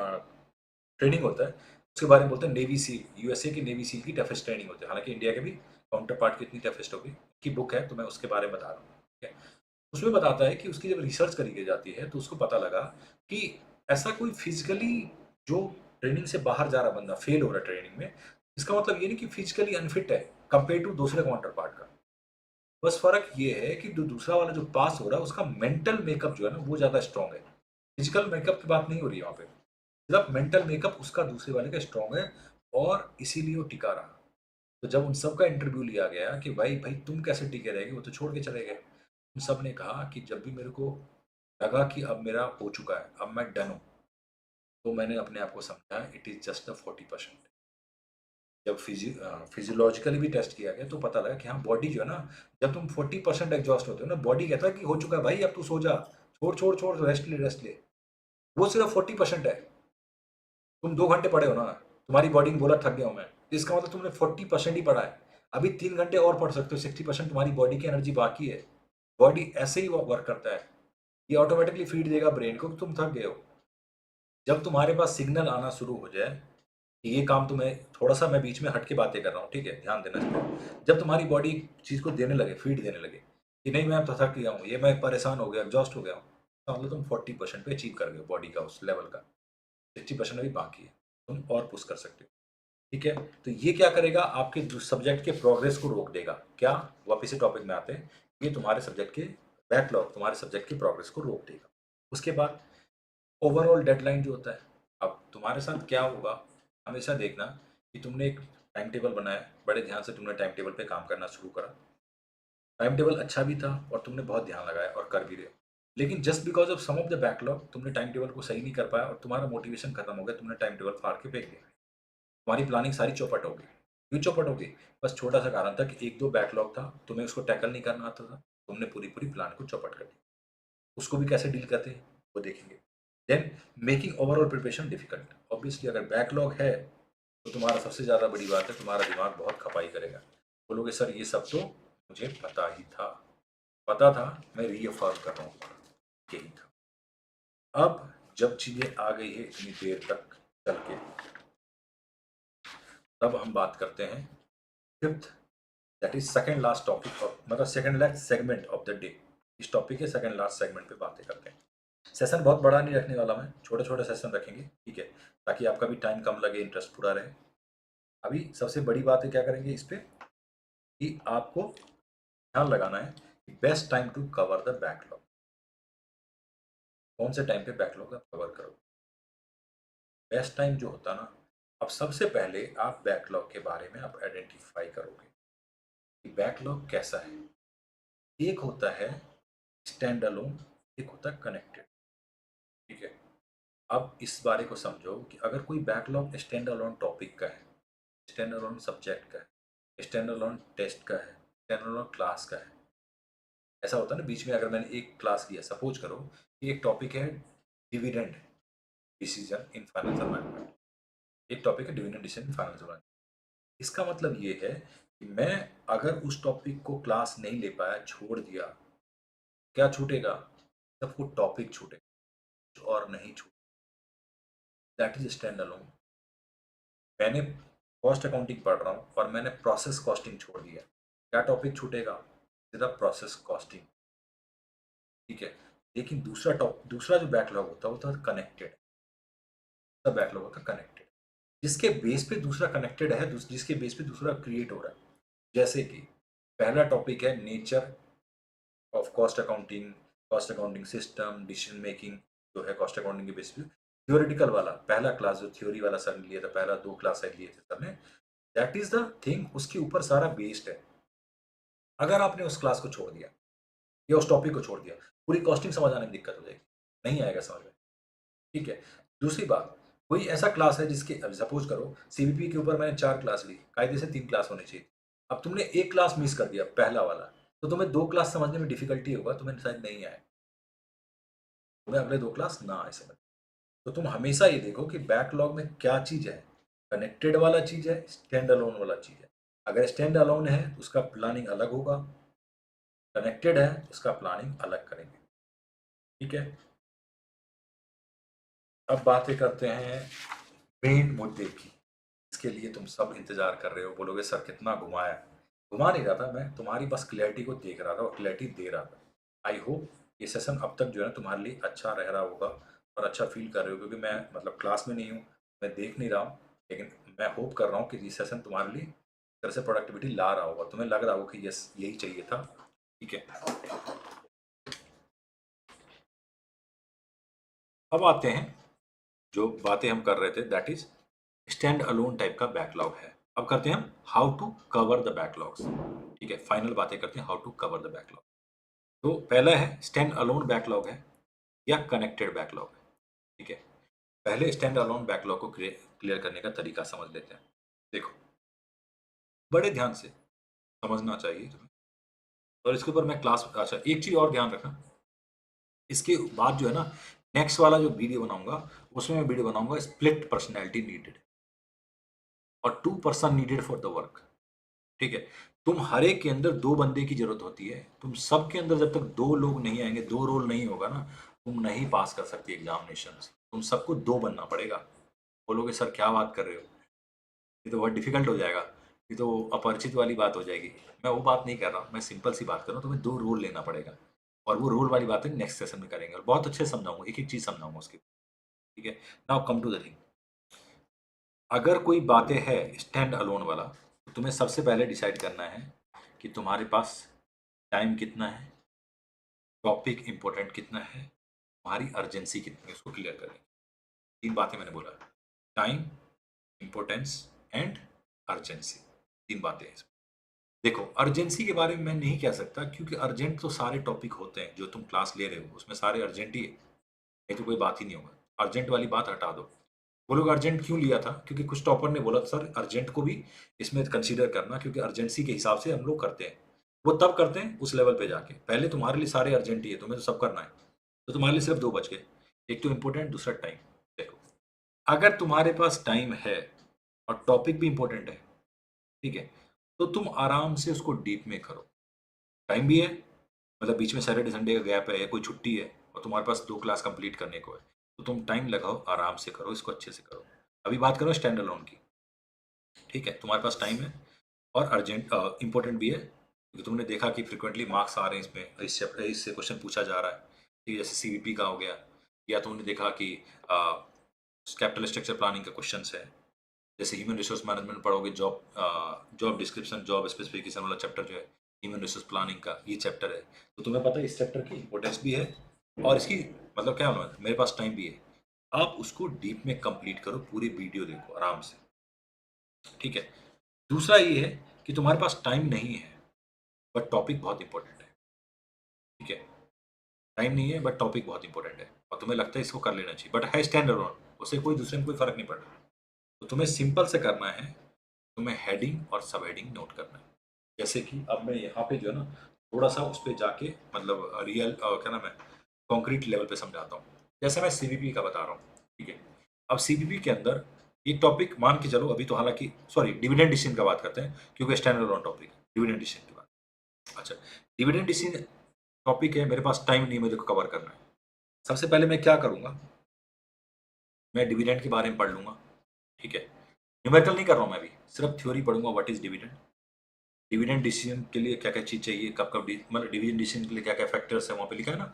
ट्रेनिंग होता है, उसके बारे में बोलते हैं नेवी सील। यूएसए की नेवी सील की टफेस्ट ट्रेनिंग होती है, हालांकि इंडिया के भी काउंटर पार्ट की इतनी टफेस्ट होगी। की बुक है तो मैं उसके बारे में बता रहा हूँ, ठीक है। उसमें बताता है कि उसकी जब रिसर्च करी गई जाती है तो उसको पता लगा कि ऐसा कोई फिजिकली जो ट्रेनिंग से बाहर जा रहा बंदा फेल हो रहा है ट्रेनिंग में, इसका मतलब ये नहीं कि फिजिकली अनफिट है कंपेयर टू दूसरे काउंटर पार्ट का। बस फर्क ये है कि जो दूसरा वाला जो पास हो रहा है उसका मेंटल मेकअप जो है ना वो ज्यादा स्ट्रांग है। फिजिकल मेकअप की बात नहीं हो रही है वहाँ पे, सिर्फ मेंटल मेकअप उसका दूसरे वाले का स्ट्रांग है, और इसीलिए वो टिका रहा। तो जब उन सब का इंटरव्यू लिया गया कि भाई भाई तुम कैसे टिके रहेगे, वो तो छोड़ के चले गए। उन सब ने कहा कि जब भी मेरे को लगा कि अब मेरा हो चुका है, अब मैं डन हूँ, तो मैंने अपने आप को समझा इट इज जस्ट अ 40%। जब फिजियोलॉजिकली भी टेस्ट किया गया तो पता लगा कि हाँ बॉडी जो है ना, जब तुम 40% एग्जॉस्ट होते हो ना, बॉडी कहता है कि हो चुका है भाई, अब तू सो जा, छोड़ छोड़ छोड़, रेस्ट ले रेस्ट ले। वो सिर्फ 40% है। तुम 2 घंटे पढ़े हो ना, तुम्हारी बॉडी ने बोला थक गया हूं मैं, तो इसका मतलब तुमने 40% ही पढ़ा है। अभी 3 घंटे और पढ़ सकते हो, 60% तुम्हारी बॉडी की एनर्जी बाकी है। बॉडी ऐसे ही वर्क करता है, ये ऑटोमेटिकली फीड देगा ब्रेन को कि तुम थक गए हो। जब तुम्हारे पास सिग्नल आना शुरू हो जाए कि ये काम तुम्हें, थोड़ा सा मैं बीच में हट के बातें कर रहा हूँ, ठीक है, ध्यान देना चाहिए। जब तुम्हारी बॉडी चीज को देने लगे, फीड देने लगे कि नहीं मैं तो थक गया हूँ, ये मैं परेशान हो गया, एग्जॉस्ट हो गया हूँ, तो मतलब तुम 40% पे अचीव कर गए हो बॉडी का उस लेवल का। 60% अभी बाकी है, तुम और पुश कर सकते हो। ठीक है, तो ये क्या करेगा, आपके सब्जेक्ट के प्रोग्रेस को रोक देगा। क्या, वापिस से टॉपिक में आते हैं, ये तुम्हारे सब्जेक्ट के बैकलॉग, तुम्हारे सब्जेक्ट की प्रोग्रेस को रोक देगा। उसके बाद ओवरऑल डेडलाइन जो होता है, अब तुम्हारे साथ क्या होगा, हमेशा देखना कि तुमने एक टाइम टेबल बनाया, बड़े ध्यान से तुमने टाइम टेबल पे काम करना शुरू करा, टाइम टेबल अच्छा भी था और तुमने बहुत ध्यान लगाया और कर भी रहे हो, लेकिन just because of some of the backlog तुमने टाइम टेबल को सही नहीं कर पाया और तुम्हारा मोटिवेशन खत्म हो गया, तुमने टाइम टेबल फाड़ के फेंक दिया, तुम्हारी प्लानिंग सारी चौपट हो गई। क्यों चौपट हो गई, बस छोटा सा कारण था कि एक दो बैकलॉग था, तुम्हें उसको टैकल नहीं करना आता था, तुमने पूरी पूरी प्लान को चौपट कर दी। उसको भी कैसे डील करते हैं वो देखेंगे। Then making overall preparation difficult. Obviously अगर बैकलॉग है तो तुम्हारा सबसे ज़्यादा बड़ी बात है, तुम्हारा दिमाग बहुत खपाई करेगा। बोलोगे सर ये सब तो मुझे पता ही था, पता था, मैं रीअफर्म कर रहा हूँ, यही था। अब जब चीज़ें आ गई है इतनी देर तक चल के, तब हम बात करते हैं fifth that is second last topic of, मतलब second last segment of the day. इस टॉपिक के सेकंड लास्ट सेगमेंट पे बातें करते हैं। सेशन बहुत बड़ा नहीं रखने वाला मैं, छोटे छोटे सेशन रखेंगे, ठीक है, ताकि आपका भी टाइम कम लगे, इंटरेस्ट पूरा रहे। अभी सबसे बड़ी बात है क्या करेंगे इस पे, कि आपको ध्यान लगाना है कि best time to cover the backlog. कौन से टाइम पे बैकलॉग आप कवर करोगे? बेस्ट टाइम जो होता ना, अब सबसे पहले आप बैकलॉग के बारे में आप आइडेंटिफाई करोगे कि बैकलॉग कैसा है। एक होता है स्टैंड अलोन, एक होता है कनेक्टेड, ठीक है। अब इस बारे को समझो कि अगर कोई बैकलॉग स्टैंड अलोन टॉपिक का है, स्टैंड अलोन सब्जेक्ट का है, स्टैंड अलोन टेस्ट का है, स्टैंड अलोन क्लास का है। ऐसा होता है ना, बीच में अगर मैंने एक क्लास लिया, सपोज करो कि एक टॉपिक है dividend decision in financial management, एक टॉपिक है dividend decision in financial management. इसका मतलब ये है कि मैं अगर उस टॉपिक को क्लास नहीं ले पाया, छोड़ दिया, क्या छूटेगा? सबको टॉपिक छूटेगा, कुछ और नहीं छूटेगा। That is stand alone. मैंने कॉस्ट अकाउंटिंग पढ़ रहा हूँ और मैंने प्रोसेस कॉस्टिंग छोड़ दिया, क्या टॉपिक छूटेगा? सिर्फ प्रोसेस कॉस्टिंग, ठीक है। लेकिन दूसरा जो बैकलॉग होता है वो होता है कनेक्टेड। बैकलॉग होता है कनेक्टेड, जिसके बेस पे दूसरा कनेक्टेड है, जिसके बेस पे दूसरा क्रिएट हो रहा है। जैसे कि पहला टॉपिक है nature of cost accounting system, decision making, जो है कॉस्ट अकाउंटिंग के बेस पे थियोरिटिकल वाला पहला क्लास, जो थ्योरी वाला सर ने लिया था, पहला 2 क्लास लिए थे सर ने, दैट इज द थिंग, उसके ऊपर सारा बेस्ड है। अगर आपने उस क्लास को छोड़ दिया या उस टॉपिक को छोड़ दिया, पूरी कॉस्टिंग समझ आने में दिक्कत हो जाएगी, नहीं आएगा समझ में, ठीक है। दूसरी बात, कोई ऐसा क्लास है जिसके, अब सपोज करो सीबीपी के ऊपर मैंने 4 क्लास ली, कायदे से 3 क्लास होनी चाहिए, अब तुमने एक क्लास मिस कर दिया, पहला वाला, तो तुम्हें 2 क्लास समझने में डिफिकल्टी होगा, तुम्हें शायद नहीं आए, तुम्हें अगले 2 क्लास ना आए समझ। तो तुम हमेशा ये देखो कि बैकलॉग में क्या चीज़ है, कनेक्टेड वाला चीज़ है, स्टैंड अलोन वाला चीज़ है। अगर स्टैंड अलोन है तो उसका प्लानिंग अलग होगा, कनेक्टेड है तो उसका प्लानिंग अलग करेंगे, ठीक है। अब बातें करते हैं मेन मुद्दे की। इसके लिए तुम सब इंतजार कर रहे हो, बोलोगे सर कितना घुमाया। घुमा नहीं रहा था मैं, तुम्हारी बस क्लैरिटी को देख रहा था और क्लैरिटी दे रहा था। आई होप ये सेशन अब तक जो है ना तुम्हारे लिए अच्छा रह रहा होगा और अच्छा फील कर रहे हो, क्योंकि मैं मतलब क्लास में नहीं हूँ, मैं देख नहीं रहा हूँ, लेकिन मैं होप कर रहा हूँ कि ये सेशन तुम्हारे लिए एक तरह से प्रोडक्टिविटी ला रहा होगा, तुम्हें लग रहा होगा कि यस यही चाहिए था, ठीक है। अब आते हैं, जो बातें हम कर रहे थे that is stand alone type का बैकलॉग है। अब करते हैं हम how to cover the backlogs, ठीक है, फाइनल बातें करते हैं how to cover the backlog. तो पहला है स्टैंड अलोन बैकलॉग है या कनेक्टेड बैकलॉग है, ठीक है। पहले स्टैंड अलोन बैकलॉग को क्लियर करने का तरीका समझ लेते हैं। देखो, बड़े ध्यान से समझना चाहिए तुम्हें, और इसके ऊपर मैं क्लास, अच्छा एक चीज़ और ध्यान रखना, इसके बाद जो है ना नेक्स्ट वाला जो वीडियो बनाऊंगा, उसमें मैं वीडियो बनाऊंगा स्प्लिट पर्सनैलिटी नीडेड और 2 person needed for the work, ठीक है। तुम हर एक के अंदर 2 बंदे की जरूरत होती है, तुम सबके अंदर जब तक 2 लोग नहीं आएंगे, 2 रोल नहीं होगा ना, तुम नहीं पास कर सकती एग्जामिनेशन। तुम सबको 2 बनना पड़ेगा। बोलोगे सर क्या बात कर रहे हो, ये तो बहुत डिफिकल्ट हो जाएगा, ये तो अपरिचित वाली बात हो जाएगी। मैं वो बात नहीं कर रहा हूँ, मैं सिंपल सी बात कर रहा हूँ, तुम्हें 2 रोल लेना पड़ेगा, और वो रोल वाली बातें नेक्स्ट सेशन में करेंगे, और बहुत अच्छे से समझाऊंगा, एक एक चीज़ समझाऊंगा उसकी, ठीक है। Now come to the thing, अगर कोई बातें है स्टैंड अलोन वाला, तो तुम्हें सबसे पहले डिसाइड करना है कि तुम्हारे पास टाइम कितना है, टॉपिक इम्पोर्टेंट कितना है, तुम्हारी अर्जेंसी कितनी है, उसको क्लियर करें। 3 बातें मैंने बोला, टाइम, इम्पोर्टेंस एंड अर्जेंसी, 3 बातें हैं इसमें। देखो, अर्जेंसी के बारे में मैं नहीं कह सकता, क्योंकि अर्जेंट तो सारे टॉपिक होते हैं जो तुम क्लास ले रहे हो, उसमें सारे अर्जेंट ही है, नहीं तो कोई बात ही नहीं होगा। अर्जेंट वाली बात हटा दो। वो लोग अर्जेंट क्यों लिया था, क्योंकि कुछ टॉपर ने बोला सर अर्जेंट को भी इसमें कंसीडर करना, क्योंकि अर्जेंसी के हिसाब से हम लोग करते हैं। वो तब करते हैं उस लेवल पे जाके, पहले तुम्हारे लिए सारे अर्जेंट ही है, तुम्हें तो सब करना है, तो तुम्हारे लिए सिर्फ 2 बच गए, एक तो इम्पोर्टेंट, दूसरा टाइम। देखो, अगर तुम्हारे पास टाइम है और टॉपिक भी इम्पोर्टेंट है, ठीक है, तो तुम आराम से उसको डीप में करो। टाइम भी है, मतलब बीच में सैटरडे संडे का गैप है या कोई छुट्टी है और तुम्हारे पास 2 क्लास कंप्लीट करने को है, तो तुम टाइम लगाओ, आराम से करो, इसको अच्छे से करो। अभी बात करो स्टैंड अलोन की, ठीक है, तुम्हारे पास टाइम है, और अर्जेंट इंपॉर्टेंट भी है, क्योंकि तुमने देखा कि फ्रिक्वेंटली मार्क्स आ रहे हैं इसमें, इससे क्वेश्चन पूछा जा रहा है। ठीक है, जैसे सीवीपी का हो गया, या तुमने देखा कि कैपिटल स्ट्रक्चर प्लानिंग का क्वेश्चन है। जैसे ह्यूमन रिसोर्स मैनेजमेंट पढ़ोगे, जॉब डिस्क्रिप्शन, जॉब स्पेसिफिकेशन वाला चैप्टर जो है ह्यूमन रिसोर्स प्लानिंग का, ये चैप्टर है। तो तुम्हें पता है इस चैप्टर की इंपॉर्टेंस भी है, और इसकी मतलब क्या होना, मेरे पास टाइम भी है। आप उसको डीप में कंप्लीट करो, पूरी वीडियो देखो आराम से। ठीक है। दूसरा ये है कि तुम्हारे पास टाइम नहीं है बट टॉपिक बहुत इंपॉर्टेंट है। ठीक है, टाइम नहीं है बट टॉपिक बहुत इंपॉर्टेंट है, और तुम्हें लगता है इसको कर लेना चाहिए, बट है स्टैंड अलोन, उससे कोई दूसरे में कोई फर्क नहीं पड़ रहा। तो तुम्हें सिंपल से करना है, तुम्हें हेडिंग और सब हेडिंग नोट करना है। जैसे कि अब मैं यहाँ पे जो है ना, थोड़ा सा उस पर जाके मतलब रियल क्या नाम है, कॉन्क्रीट लेवल पे समझाता हूँ। जैसे मैं सीवीपी का बता रहा हूँ। ठीक है, अब सीवीपी के अंदर एक टॉपिक मान के चलो, अभी तो हालांकि सॉरी डिविडेंड डिसीजन का बात करते हैं, क्योंकि stand alone topic dividend decision की बात। अच्छा, डिविडेंड डिसीजन टॉपिक है, मेरे पास टाइम नहीं, मुझे को कवर करना है। सबसे पहले मैं क्या करूँगा, मैं डिविडेंड के बारे में पढ़ लूँगा। ठीक है, न्यूमेरिकल नहीं कर रहा हूँ मैं अभी, सिर्फ थ्योरी पढ़ूंगा, what is dividend, dividend decision के लिए क्या क्या चीज़ चाहिए, कब कब मतलब डिविडेंड डिसीजन के लिए क्या क्या फैक्टर्स है, वहाँ पे लिखा है ना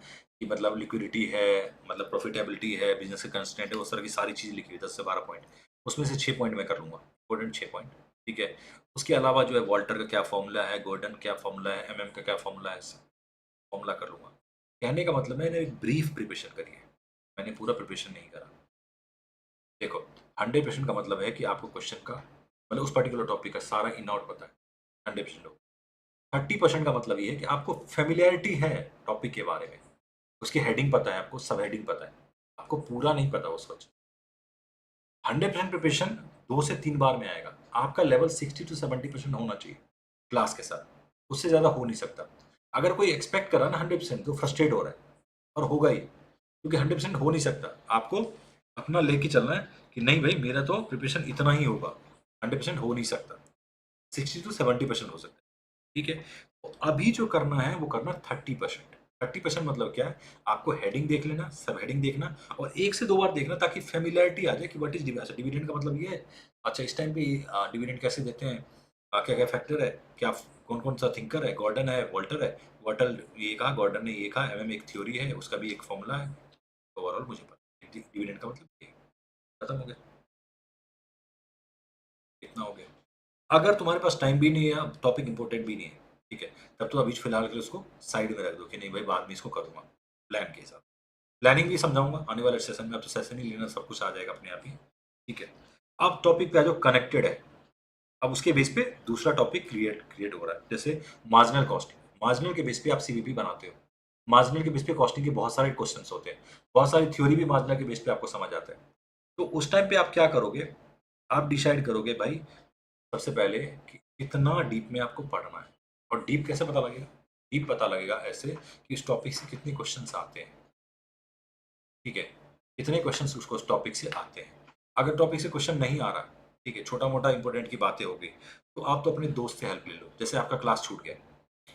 कि मतलब लिक्विडिटी है, मतलब प्रॉफिटेबिलिटी है, बिजनेस का कंस्टेंट है, उस तरह की सारी चीज़ लिखी हुई है, 10 से 12 पॉइंट। उसमें से 6 पॉइंट मैं कर लूँगा, इंपॉर्टेंट 6 पॉइंट। ठीक है, उसके अलावा जो है वॉल्टर का क्या फॉर्मूला है, गॉर्डन क्या फॉर्मूला है, एमएम का क्या फॉर्मूला है, फॉर्मूला कर लूँगा। कहने का मतलब मैंने एक ब्रीफ प्रिपरेशन करी है, मैंने पूरा प्रिपरेशन नहीं करा। देखो, 100% का मतलब है कि आपको क्वेश्चन का मतलब उस पर्टिकुलर टॉपिक का सारा इन आउट पता है, 100% लोग। 30% का मतलब ये है कि आपको फेमिलियरिटी है टॉपिक के बारे में, उसकी हेडिंग पता है, आपको सब हेडिंग पता है, आपको पूरा नहीं पता वो सोच। 100% प्रिपरेशन 2 से 3 बार में आएगा। आपका लेवल 60 to 70% होना चाहिए क्लास के साथ, उससे ज़्यादा हो नहीं सकता। अगर कोई एक्सपेक्ट करा ना 100% तो फ्रस्ट्रेट हो रहा है, और होगा ही, क्योंकि 100% हो नहीं सकता। आपको अपना लेके चलना है कि नहीं भाई, मेरा तो प्रिपरेशन इतना ही होगा, 100% हो नहीं सकता, 60 to 70% हो सकता है। ठीक है, तो अभी जो करना है वो करना 30%। 30% मतलब क्या है, आपको हेडिंग देख लेना, सब हेडिंग देखना, और 1 से 2 बार देखना, ताकि फेमिलियरिटी आ जाए कि व्हाट इज डिविडेंड। अच्छा, डिविडेंड का मतलब ये है, अच्छा इस टाइम पे डिविडेंड कैसे देते हैं, क्या क्या फैक्टर है, क्या कौन कौन सा थिंकर है, गॉर्डन है, वॉल्टर है। वॉल्टर ये कहा, गॉर्डन ने ये कहा, एमएम एक थ्योरी है, उसका भी एक फॉर्मूला है। ओवरऑल मुझे पता है डिविडेंड का मतलब ये है। खत्म हो गया, इतना हो गया। अगर तुम्हारे पास टाइम भी नहीं है, टॉपिक इंपॉर्टेंट भी नहीं है, ठीक है, तब तो अभी फिलहाल के लिए उसको साइड में रख दो कि नहीं भाई, बाद में इसको करूंगा प्लान के हिसाब। प्लानिंग भी समझाऊंगा आने वाले सेशन में, अब तो सेशन ही लेना, सब कुछ आ जाएगा अपने आप ही। ठीक है, अब टॉपिक पे आ जाओ, कनेक्टेड है। अब उसके बेस पे दूसरा टॉपिक क्रिएट क्रिएट हो रहा है, जैसे मार्जिनल कॉस्टिंग। मार्जिनल के बेस पे आप सीवीपी बनाते हो, मार्जिनल के बेस पे कॉस्टिंग के बहुत सारे क्वेश्चंस होते हैं, बहुत सारी थ्योरी भी मार्जिनल के बेस पे आपको समझ आता है। तो उस टाइम पे आप क्या करोगे, आप डिसाइड करोगे भाई सबसे पहले कि कितना डीप में आपको पढ़ना है। और डीप कैसे पता लगेगा, डीप पता लगेगा ऐसे कि इस टॉपिक से कितने क्वेश्चंस आते हैं। ठीक है, कितने क्वेश्चंस उसको उस टॉपिक से आते हैं। अगर टॉपिक से क्वेश्चन नहीं आ रहा, ठीक है, छोटा मोटा इंपॉर्टेंट की बातें हो गई, तो आप तो अपने दोस्त से हेल्प ले लो। जैसे आपका क्लास छूट गया,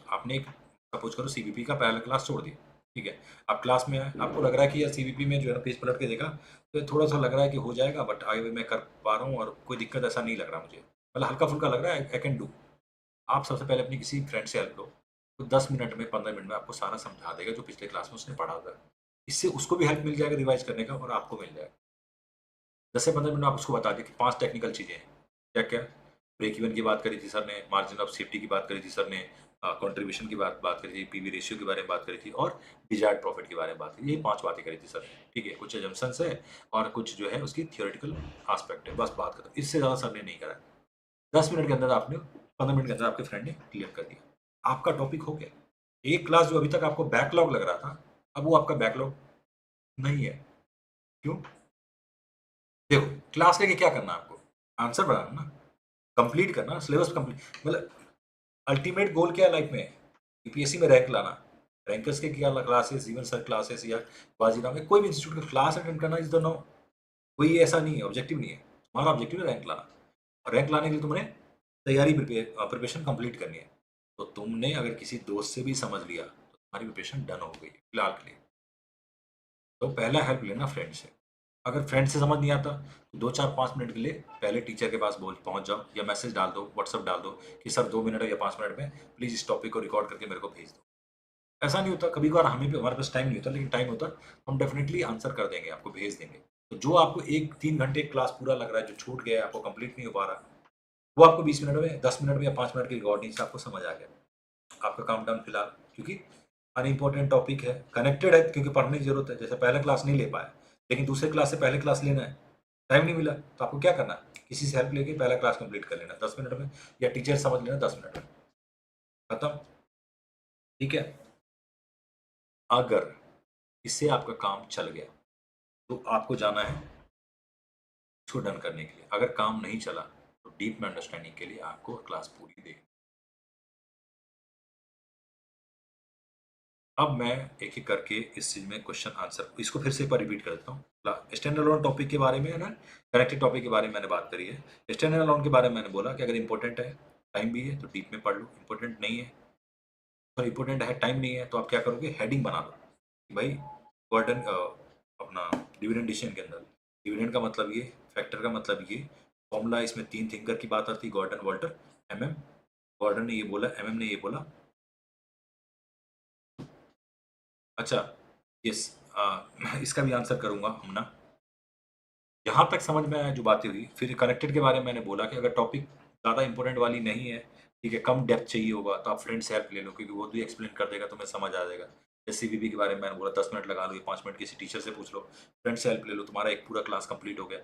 आपने एक सपोज करो सीवीपी का पहला क्लास छोड़ दिया। ठीक है, आप क्लास में आए, आपको लग रहा है कि यार सीवीपी में जो है ना, पेज पलट के देखा तो थोड़ा सा लग रहा है कि हो जाएगा, बट आगे मैं कर पा रहा हूँ और कोई दिक्कत ऐसा नहीं लग रहा मुझे, मतलब हल्का फुल्का लग रहा है, आई कैन डू। आप सबसे पहले अपनी किसी फ्रेंड से हेल्प लो, तो 10 मिनट में 15 मिनट में आपको सारा समझा देगा जो पिछले क्लास में उसने पढ़ा था। इससे उसको भी हेल्प मिल जाएगा रिवाइज करने का, और आपको मिल जाएगा। 10 से 15 मिनट में आप उसको बता दें कि 5 टेक्निकल चीज़ें हैं, क्या क्या। ब्रेक इवन की बात करी थी सर ने, मार्जिन ऑफ सेफ्टी की बात करी थी सर ने, कंट्रीब्यूशन की बात बात करी थी, पीवी रेशियो के बारे में बात करी थी, और डिजायर्ड प्रॉफिट के बारे में बात करी। ये 5 बातें करी थी सर ने। ठीक है, कुछ एजम्पन्स है और कुछ जो है उसकी थियोरेटिकल आस्पेक्ट है, बस बात खत्म। इससे ज़्यादा सर ने नहीं करा। 10 मिनट के अंदर आपने, 15 मिनट के अंदर आपके फ्रेंड ने क्लियर कर दिया, आपका टॉपिक हो गया। एक क्लास जो अभी तक आपको बैकलॉग लग रहा था, अब वो आपका बैकलॉग नहीं है। क्यों? देखो, क्लास लेके क्या करना है आपको, आंसर बनाना ना, कंप्लीट करना, सिलेबस कंप्लीट, मतलब अल्टीमेट गोल क्या है लाइफ में, यूपीएससी में रैंक लाना। रैंकर्स के क्या क्लासेस, इवन सर क्लासेस या बाजीराव में कोई भी इंस्टीट्यूट का क्लास अटेंड करना इज द नो, कोई ऐसा नहीं है, ऑब्जेक्टिव नहीं है। तुम्हारा ऑब्जेक्टिव है रैंक लाना, और रैंक लाने के लिए तुमने तैयारी प्रिपरेशन कंप्लीट करनी है। तो तुमने अगर किसी दोस्त से भी समझ लिया तो तुम्हारी प्रिपरेशन डन हो गई फिलहाल के लिए। तो पहला हेल्प लेना फ्रेंड से। अगर फ्रेंड से समझ नहीं आता तो 2-4-5 मिनट के लिए पहले टीचर के पास बोल पहुंच जाओ, या मैसेज डाल दो, व्हाट्सअप डाल दो कि सर 2 मिनट या 5 मिनट में प्लीज़ इस टॉपिक को रिकॉर्ड करके मेरे को भेज दो। ऐसा नहीं होता, कभी कभार हमें भी हमारे पास टाइम नहीं होता, लेकिन टाइम होता तो हम डेफिनेटली आंसर कर देंगे, आपको भेज देंगे। तो जो आपको 1-3 घंटे क्लास पूरा लग रहा है, जो छूट गया है, आपको कंप्लीट नहीं हो पा रहा, वो आपको 20 मिनट में, 10 मिनट में या 5 मिनट की रिकॉर्डिंग से आपको समझ आ गया। आपका काम डाउन फिलहाल, क्योंकि अनइम्पोर्टेंट टॉपिक है, कनेक्टेड है, क्योंकि पढ़ने की जरूरत है। जैसे पहले क्लास नहीं ले पाए, लेकिन दूसरे क्लास से पहले क्लास लेना है, टाइम नहीं मिला, तो आपको क्या करना है, किसी से हेल्प लेके पहला क्लास कंप्लीट कर लेना 10 मिनट में, या टीचर समझ लेना 10 मिनट में, खत्म। ठीक है। अगर इससे आपका काम चल गया तो आपको जाना है इसको डन करने के लिए। अगर काम नहीं चला तो डीप में अंडरस्टैंडिंग के लिए आपको क्लास पूरी देखनी। अब मैं एक एक करके इस चीज में क्वेश्चन आंसर इसको फिर से एक बार रिपीट कर देता हूँ। स्टैंड अलोन टॉपिक के बारे में है ना, कनेक्टेड टॉपिक के बारे में मैंने बात करी है। स्टैंड अलोन के बारे में मैंने बोला कि अगर इंपॉर्टेंट है, टाइम भी है, तो डीप में पढ़ लो। इंपॉर्टेंट नहीं है, तो इंपॉर्टेंट है, टाइम नहीं है, तो आप क्या करोगे, हेडिंग बना लो कि भाई गॉर्डन अपना डिविडेंड डिसीजन के अंदर डिविडेंड का मतलब ये, फैक्टर का मतलब ये, फॉर्मूला, इसमें 3 थिंकर की बात आती है, गॉर्डन, वाल्टर, एमएम। गॉर्डन ने ये बोला, एमएम ने ये बोला। अच्छा, यस, इसका भी आंसर करूंगा हम ना। यहाँ तक समझ में आया जो बातें हुई। फिर कनेक्टेड के बारे में मैंने बोला कि अगर टॉपिक ज़्यादा इंपॉर्टेंट वाली नहीं है, ठीक है, कम डेप्थ चाहिए होगा, तो आप फ्रेंड से हेल्प ले लो, क्योंकि वो भी एक्सप्लेन कर देगा, तुम्हें समझ आ जाएगा। जैसे सीवीबी के बारे में मैंने बोला 10 मिनट लगा लो या 5 मिनट किसी टीचर से पूछ लो, फ्रेंड से हेल्प ले लो, तुम्हारा एक पूरा क्लास कंप्लीट हो गया।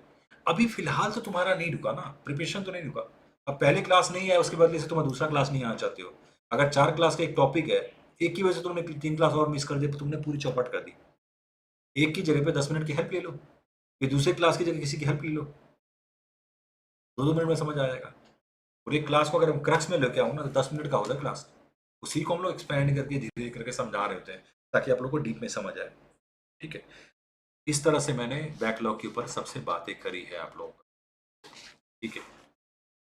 अभी फिलहाल तो तुम्हारा नहीं रुका ना, प्रिपरेशन तो नहीं रुका। अब पहले क्लास नहीं है, उसके बदले से तुम दूसरा क्लास नहीं आना चाहते हो। अगर 4 क्लास का एक टॉपिक है, एक की वजह से तुमने 3 क्लास और मिस कर दी, तो तुमने पूरी चौपट कर दी। एक की जगह पे 10 मिनट की हेल्प ले लो, फिर दूसरे क्लास की जगह किसी की हेल्प ले लो, 2-2 मिनट में समझ आ जाएगा। और एक क्लास को अगर हम क्रक्स में लेके आओ ना, तो 10 मिनट का होता है क्लास। उसी को हम लोग एक्सपेंड करके धीरे धीरे करके समझा रहे होते हैं, ताकि आप लोग को डीप में समझ आए। ठीक है। इस तरह से मैंने बैकलॉग के ऊपर सबसे बातें करी है आप लोगों को। ठीक है।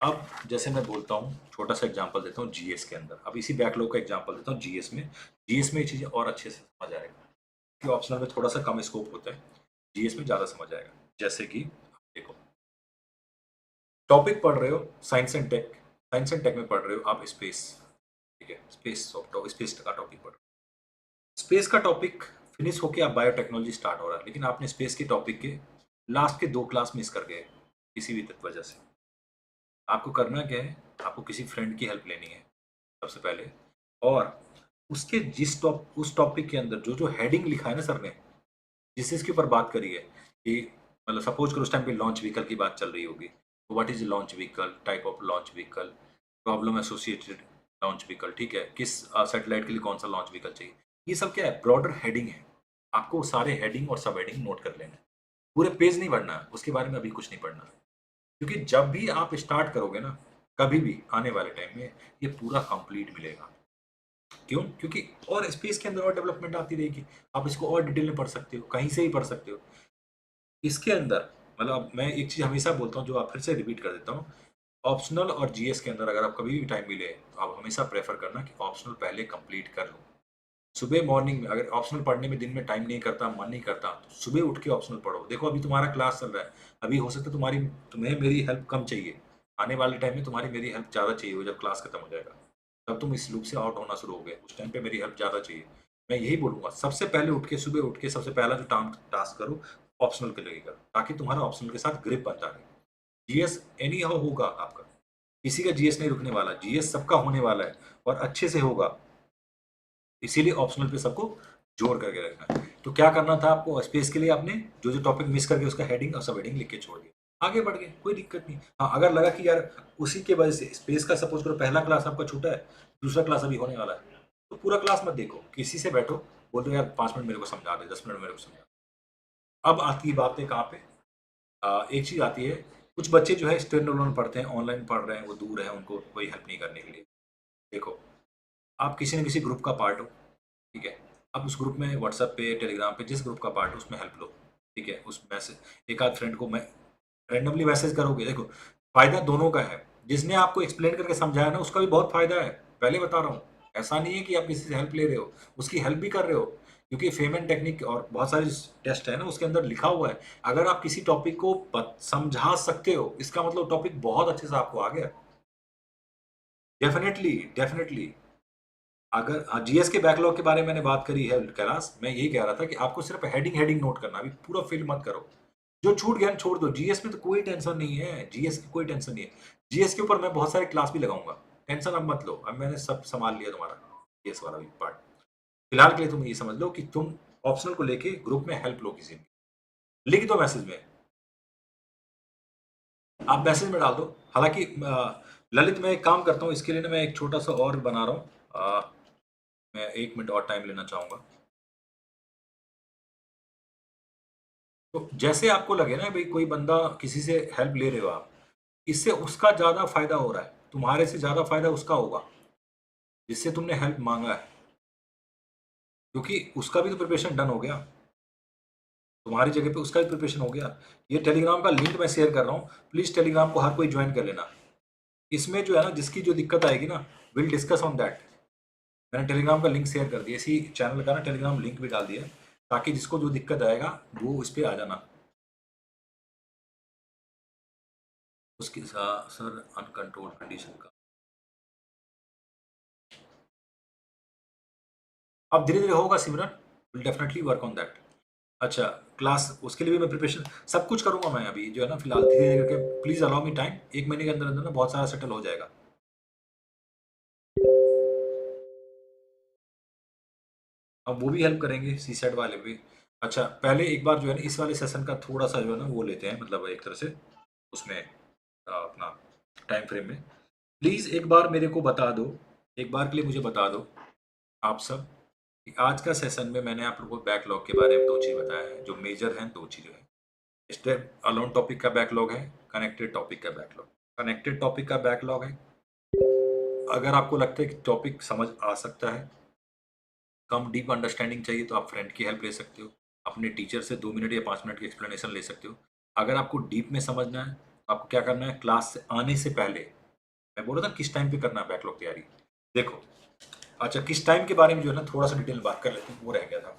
अब जैसे मैं बोलता हूँ, छोटा सा एग्जांपल देता हूँ जीएस के अंदर। अब इसी बैकलॉग का एग्जांपल देता हूँ जीएस में। जीएस में ये चीज़ें और अच्छे से समझ आएगा, कि ऑप्शनल में थोड़ा सा कम स्कोप होता है, जीएस में ज़्यादा समझ आएगा। जैसे कि देखो, टॉपिक पढ़ रहे हो science and tech, science and tech में पढ़ रहे हो आप स्पेस। ठीक है, स्पेस का टॉपिक पढ़, स्पेस का टॉपिक फिनिश होके आप बायोटेक्नोलॉजी स्टार्ट हो रहा है, लेकिन आपने स्पेस के टॉपिक के लास्ट के 2 क्लास मिस कर गए किसी भी वजह से। आपको करना क्या है, आपको किसी फ्रेंड की हेल्प लेनी है सबसे पहले, और उसके उस टॉपिक के अंदर जो जो हेडिंग लिखा है ना सर ने, जिस चीज़ के ऊपर बात करी है, कि मतलब सपोज करो उस टाइम पे लॉन्च व्हीकल की बात चल रही होगी, तो what is launch vehicle, type of launch vehicle, problem associated launch vehicle, ठीक है, किस सैटेलाइट के लिए कौन सा लॉन्च व्हीकल चाहिए, ये सब क्या है, ब्रॉडर हेडिंग है। आपको सारे हेडिंग और सब हेडिंग नोट कर लेना है, पूरे पेज नहीं पढ़ना है, उसके बारे में अभी कुछ नहीं पढ़ना है, क्योंकि जब भी आप स्टार्ट करोगे ना, कभी भी आने वाले टाइम में ये पूरा कंप्लीट मिलेगा। क्यों? क्योंकि और स्पेस के अंदर और डेवलपमेंट आती रहेगी, आप इसको और डिटेल में पढ़ सकते हो, कहीं से ही पढ़ सकते हो। इसके अंदर मतलब मैं एक चीज़ हमेशा बोलता हूँ, जो आप फिर से रिपीट कर देता हूँ, ऑप्शनल और जीएस के अंदर अगर आप कभी भी टाइम मिले, तो आप हमेशा प्रेफर करना कि ऑप्शनल पहले कंप्लीट कर लो। सुबह मॉर्निंग में अगर ऑप्शनल पढ़ने में दिन में टाइम नहीं करता, मन नहीं करता, तो सुबह उठ के ऑप्शनल पढ़ो। देखो अभी तुम्हारा क्लास चल रहा है, अभी हो सकता है तुम्हें मेरी हेल्प कम चाहिए, आने वाले टाइम में तुम्हारी मेरी हेल्प ज़्यादा चाहिए हो, जब क्लास खत्म हो जाएगा, तब तुम इस लूप से आउट होना शुरू हो गए, उस टाइम पे मेरी हेल्प ज़्यादा चाहिए। मैं यही बोलूँगा, सबसे पहले उठ के, सुबह उठ के सबसे पहला जो टास्क करो, ऑप्शनल के लिए करो, ताकि तुम्हारा ऑप्शनल के साथ ग्रिप बनता रहे। जीएस एनी हाउ होगा आपका, किसी का जीएस नहीं रुकने वाला, जीएस सबका होने वाला है और अच्छे से होगा, इसीलिए ऑप्शनल पे सबको जोड़ करके रखना है। तो क्या करना था आपको, स्पेस के लिए आपने जो जो टॉपिक मिस करके उसका हेडिंग और सब हेडिंग लिख के छोड़ दिया, आगे बढ़ गए, कोई दिक्कत नहीं। हाँ, अगर लगा कि यार उसी के वजह से स्पेस का सपोज करो पहला क्लास आपका छूटा है, दूसरा क्लास अभी होने वाला है, तो पूरा क्लास मत देखो, किसी से बैठो, बोल दो यार 5 मिनट मेरे को समझा दे, 10 मिनट मेरे को समझा दे। अब आती है बातें कहाँ पे, एक चीज आती है, कुछ बच्चे जो है स्टैंड अलोन पढ़ते हैं, ऑनलाइन पढ़ रहे हैं, वो दूर है, उनको कोई हेल्प नहीं करने के लिए। देखो, आप किसी न किसी ग्रुप का पार्ट हो, ठीक है, आप उस ग्रुप में व्हाट्सएप पे, टेलीग्राम पे, जिस ग्रुप का पार्ट हो उसमें हेल्प लो। ठीक है, उस मैसेज एक आध फ्रेंड को मैं रैंडमली मैसेज करोगे, देखो फायदा दोनों का है, जिसने आपको एक्सप्लेन करके समझाया ना उसका भी बहुत फायदा है, पहले बता रहा हूँ। ऐसा नहीं है कि आप किसी से हेल्प ले रहे हो, उसकी हेल्प भी कर रहे हो, क्योंकि फेमन टेक्निक और बहुत सारे टेस्ट है ना, उसके अंदर लिखा हुआ है, अगर आप किसी टॉपिक को समझा सकते हो, इसका मतलब टॉपिक बहुत अच्छे से आपको आ गया। Definitely, definitely. अगर जीएस के बैकलॉग के बारे में मैंने बात करी है कैलाश, मैं यही कह रहा था कि आपको सिर्फ हेडिंग हेडिंग नोट करना, अभी पूरा फिल मत करो। जो छूट गया ना छोड़ दो, जीएस में तो कोई टेंशन नहीं है, जीएस की कोई टेंशन नहीं है। जीएस के ऊपर मैं बहुत सारे क्लास भी लगाऊंगा, टेंशन अब मत लो, अब मैंने सब संभाल लिया तुम्हारा जीएस वाला भी पार्ट। फिलहाल के लिए तुम ये समझ लो कि तुम ऑप्शनल को लेके ग्रुप में हेल्प लो, किसी की लिख दो मैसेज में, आप मैसेज में डाल दो। हालांकि ललित, मैं एक काम करता हूँ, इसके लिए ना मैं एक छोटा सा और बना रहा हूँ, मैं 1 मिनट और टाइम लेना चाहूंगा। तो जैसे आपको लगे ना भाई कोई बंदा किसी से हेल्प ले रहे हो आप, इससे उसका ज्यादा फायदा हो रहा है, तुम्हारे से ज्यादा फायदा उसका होगा जिससे तुमने हेल्प मांगा है, क्योंकि उसका भी तो प्रिपरेशन डन हो गया, तुम्हारी जगह पे उसका भी प्रिपरेशन हो गया। ये टेलीग्राम का लिंक मैं शेयर कर रहा हूँ, प्लीज टेलीग्राम को हर कोई ज्वाइन कर लेना। इसमें जो है ना, जिसकी जो दिक्कत आएगी ना, विल डिस्कस ऑन दैट। मैंने टेलीग्राम का लिंक शेयर कर दिया, इसी चैनल का ना टेलीग्राम लिंक भी डाल दिया, ताकि जिसको जो दिक्कत आएगा वो इस पे आ जाना। उसके साथ सर अनकंट्रोल्ड कंडीशन का अब धीरे धीरे होगा Simran, will definitely work on that. अच्छा, क्लास उसके लिए भी मैं प्रिपरेशन सब कुछ करूंगा मैं, अभी जो है ना फिलहाल धीरे धीरे करके, प्लीज अलाउ मी टाइम, 1 महीने के अंदर अंदर ना बहुत सारा सेटल हो जाएगा। अब वो भी हेल्प करेंगे, सी सेट वाले भी। अच्छा, पहले एक बार जो है ना इस वाले सेशन का थोड़ा सा जो है ना वो लेते हैं, मतलब एक तरह से उसमें अपना टाइम फ्रेम में, प्लीज एक बार मेरे को बता दो, एक बार के लिए मुझे बता दो आप सब कि आज का सेशन में मैंने आप लोगों को बैकलॉग के बारे में 2 चीज़ बताया है, जो मेजर हैं 2 चीज़ें हैं। स्टेप अलोन टॉपिक का बैकलॉग है, कनेक्टेड टॉपिक का बैकलॉग। कनेक्टेड टॉपिक का बैकलॉग है, अगर आपको लगता है कि टॉपिक समझ आ सकता है, कम डीप अंडरस्टैंडिंग चाहिए, तो आप फ्रेंड की हेल्प ले सकते हो, अपने टीचर से 2 मिनट या 5 मिनट की एक्सप्लेनेशन ले सकते हो। अगर आपको डीप में समझना है, तो आपको क्या करना है, क्लास से आने से पहले, मैं बोल रहा था किस टाइम पे करना है बैकलॉग तैयारी, देखो। अच्छा, किस टाइम के बारे में जो है ना थोड़ा सा डिटेल में बात कर लेते हैं, वो रह गया था।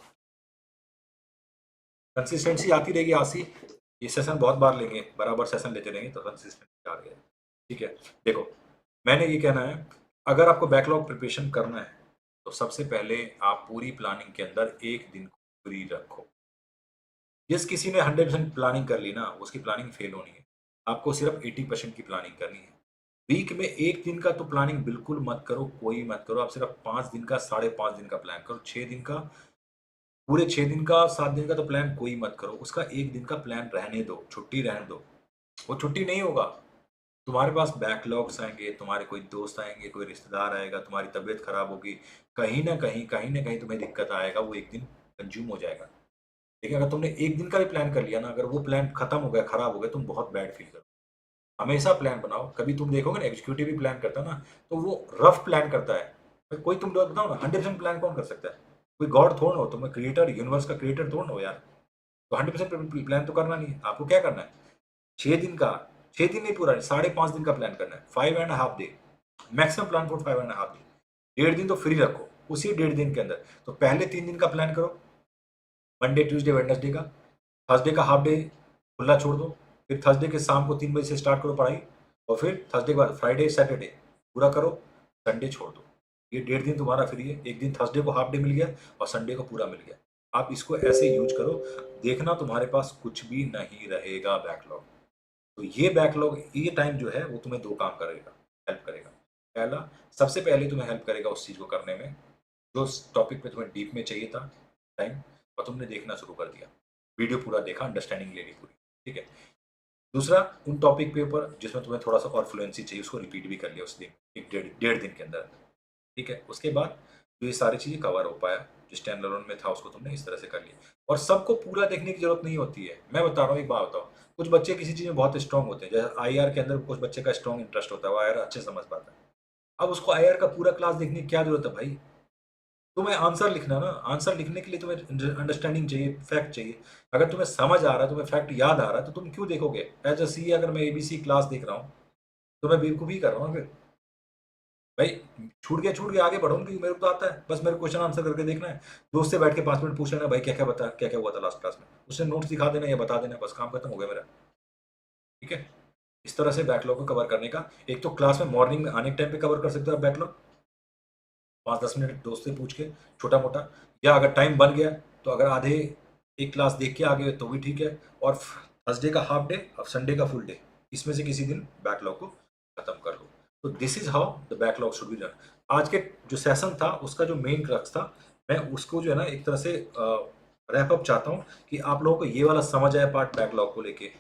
कंसिस्टेंसी आती रहेगी आसी, ये सेशन बहुत बार लेंगे, बराबर सेशन लेते रहेंगे तो कंसिस्टेंसी आ गया। ठीक है, देखो, मैंने ये कहना है, अगर आपको बैकलॉग प्रिपरेशन करना है, तो सबसे पहले आप पूरी प्लानिंग के अंदर एक दिन को फ्री रखो। जिस किसी ने 100% प्लानिंग कर ली ना, उसकी प्लानिंग फेल होनी है। आपको सिर्फ 80% की प्लानिंग करनी है। वीक में एक दिन का तो प्लानिंग बिल्कुल मत करो, कोई मत करो। आप सिर्फ 5 दिन का, 5.5 दिन का प्लान करो, 6 दिन का, पूरे 6 दिन का, 7 दिन का तो प्लान कोई मत करो। उसका एक दिन का प्लान रहने दो, छुट्टी रहने दो। वो छुट्टी नहीं होगा, तुम्हारे पास बैकलॉग्स आएंगे, तुम्हारे कोई दोस्त आएंगे, कोई रिश्तेदार आएगा, तुम्हारी तबीयत खराब होगी, कहीं ना कहीं तुम्हें दिक्कत आएगा, वो एक दिन कंज्यूम हो जाएगा। लेकिन अगर तुमने एक दिन का भी प्लान कर लिया ना, अगर वो प्लान खत्म हो गया, खराब हो गया, तुम बहुत बैड फील करो। हमेशा प्लान बनाओ। कभी तुम देखोगे ना एग्जीक्यूटिव भी प्लान करता है ना, तो वो रफ प्लान करता है। फिर कोई, तुम लोग बताओ ना, 100% प्लान कौन कर सकता है? कोई गॉड थोड़ा हो, तुम्हें क्रिएटर, यूनिवर्स का क्रिएटर थोड़ा हो यार। तो 100% प्लान तो करना नहीं है। आपको क्या करना है, 6 दिन का, 6 दिन नहीं, पूरा 5.5 दिन का प्लान करना है, 5.5 day maximum plan for 5.5 day. 1.5 दिन तो फ्री रखो, उसी 1.5 दिन के अंदर तो पहले 3 दिन का प्लान करो, मंडे ट्यूसडे वेडनेसडे का। थर्सडे का हाफ डे खुला छोड़ दो, फिर थर्सडे के शाम को 3 बजे से स्टार्ट करो पढ़ाई, और फिर थर्सडे के बाद फ्राइडे सैटरडे पूरा करो, संडे छोड़ दो। ये 1.5 दिन तुम्हारा फ्री है। एक दिन थर्सडे को हाफ डे मिल गया और संडे को पूरा मिल गया। आप इसको ऐसे यूज करो, देखना तुम्हारे पास कुछ भी नहीं रहेगा बैकलॉग। तो ये बैकलॉग, ये टाइम जो है वो तुम्हें 2 काम करेगा, हेल्प करेगा। पहला, सबसे पहले तुम्हें हेल्प करेगा उस चीज़ को करने में जो टॉपिक पे तुम्हें डीप में चाहिए था टाइम, और तुमने देखना शुरू कर दिया, वीडियो पूरा देखा, अंडरस्टैंडिंग ले ली पूरी। ठीक है। दूसरा, उन टॉपिक पे ऊपर जिसमें तुम्हें थोड़ा सा और फ्लुएंसी चाहिए, उसको रिपीट भी कर लिया उस दिन, एक डेढ़ डेढ़ दिन के अंदर। ठीक है। उसके बाद जो ये सारी चीज़ें कवर हो पाया, जो स्टैंड अलोन में था उसको तुमने इस तरह से कर लिया। और सबको पूरा देखने की जरूरत नहीं होती है। मैं बता रहा हूँ, एक बात बताओ, कुछ बच्चे किसी चीज़ में बहुत स्ट्रांग होते हैं, जैसे आईआर के अंदर कुछ बच्चे का स्ट्रांग इंटरेस्ट होता है, वो आईआर अच्छे समझ पाता है। अब उसको आईआर का पूरा क्लास देखने की क्या जरूरत है भाई? तुम्हें आंसर लिखना ना, आंसर लिखने के लिए तुम्हें अंडरस्टैंडिंग चाहिए, फैक्ट चाहिए। अगर तुम्हें समझ आ रहा है, तुम्हें फैक्ट याद आ रहा है, तो तुम क्यों देखोगे? एज अ सी, अगर मैं एबीसी क्लास देख रहा हूँ तो मैं बेवकूफ़ी कर रहा हूँ फिर? भाई छूट गया, आगे बढ़ूंगी क्योंकि मेरे को तो आता है, बस मेरे क्वेश्चन आंसर करके देखना है। दोस्त से बैठ के 5 मिनट पूछ लेना, भाई क्या क्या बता, क्या क्या हुआ था लास्ट क्लास में, उसने नोट्स दिखा देना या बता देना, बस काम खत्म हो गया मेरा। ठीक है, इस तरह से बैकलॉग को कवर करने का, एक तो क्लास में मॉर्निंग में आने के टाइम पे कवर कर सकते हो आप बैकलॉग, 5-10 मिनट दोस्त से पूछ के छोटा मोटा, या अगर टाइम बन गया तो अगर आधे एक क्लास देख के आ गए तो भी ठीक है, और थर्सडे का हाफ डे और संडे का फुल डे, इसमें से किसी दिन बैकलॉग को खत्म कर लो। तो this is how the backlog should be done. आज के जो सेशन था उसका जो मेन क्रक्स था, मैं उसको जो है ना एक तरह से रैप अप चाहता हूँ कि आप लोगों को ये वाला समझ आया पार्ट बैकलॉग को लेके।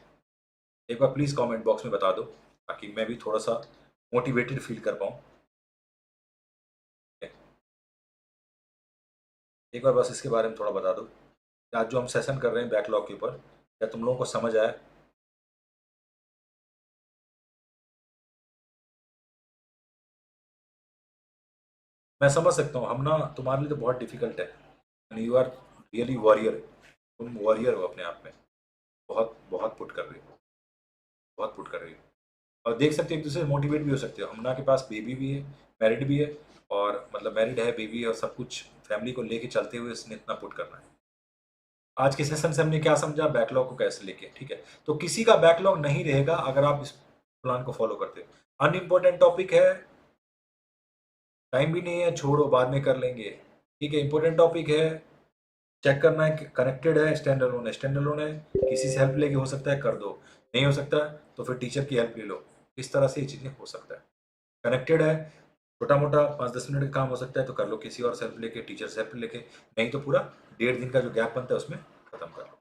एक बार प्लीज कमेंट बॉक्स में बता दो ताकि मैं भी थोड़ा सा मोटिवेटेड फील कर पाऊँ। एक बार बस इसके बारे में थोड़ा बता दो कि आज जो हम सेशन कर रहे हैं बैकलॉग के ऊपर, क्या तुम लोगों को समझ आया? मैं समझ सकता हूँ, हम ना तुम्हारे लिए तो बहुत डिफिकल्ट है, and you are really warrior, तुम वॉरियर हो अपने आप में, बहुत बहुत पुट कर रही हो, बहुत पुट कर रही हो। और देख सकते हो एक दूसरे से मोटिवेट भी हो सकते हो। हमना के पास बेबी भी है, मैरिड भी है, और मतलब मैरिड है, बेबी है, और सब कुछ फैमिली को लेके चलते हुए इसने इतना पुट करना है। आज के सेशन से हमने क्या समझा, बैकलॉग को कैसे लेके, ठीक है। तो किसी का बैकलॉग नहीं रहेगा अगर आप इस प्लान को फॉलो करते हो। अनइम्पोर्टेंट टॉपिक है, टाइम भी नहीं है, छोड़ो बाद में कर लेंगे, ठीक है। इंपॉर्टेंट टॉपिक है, चेक करना है कि कनेक्टेड है, स्टैंड अलोन है, स्टैंड अलोन है, किसी से हेल्प लेके हो सकता है कर दो, नहीं हो सकता है तो फिर टीचर की हेल्प ले लो। इस तरह से ये चीज़ें हो सकता है। कनेक्टेड है, छोटा मोटा 5-10 मिनट का काम हो सकता है तो कर लो, किसी और से हेल्प लेके, टीचर से हेल्प लेके, नहीं तो पूरा 1.5 दिन का जो गैप बनता है उसमें खत्म कर लो।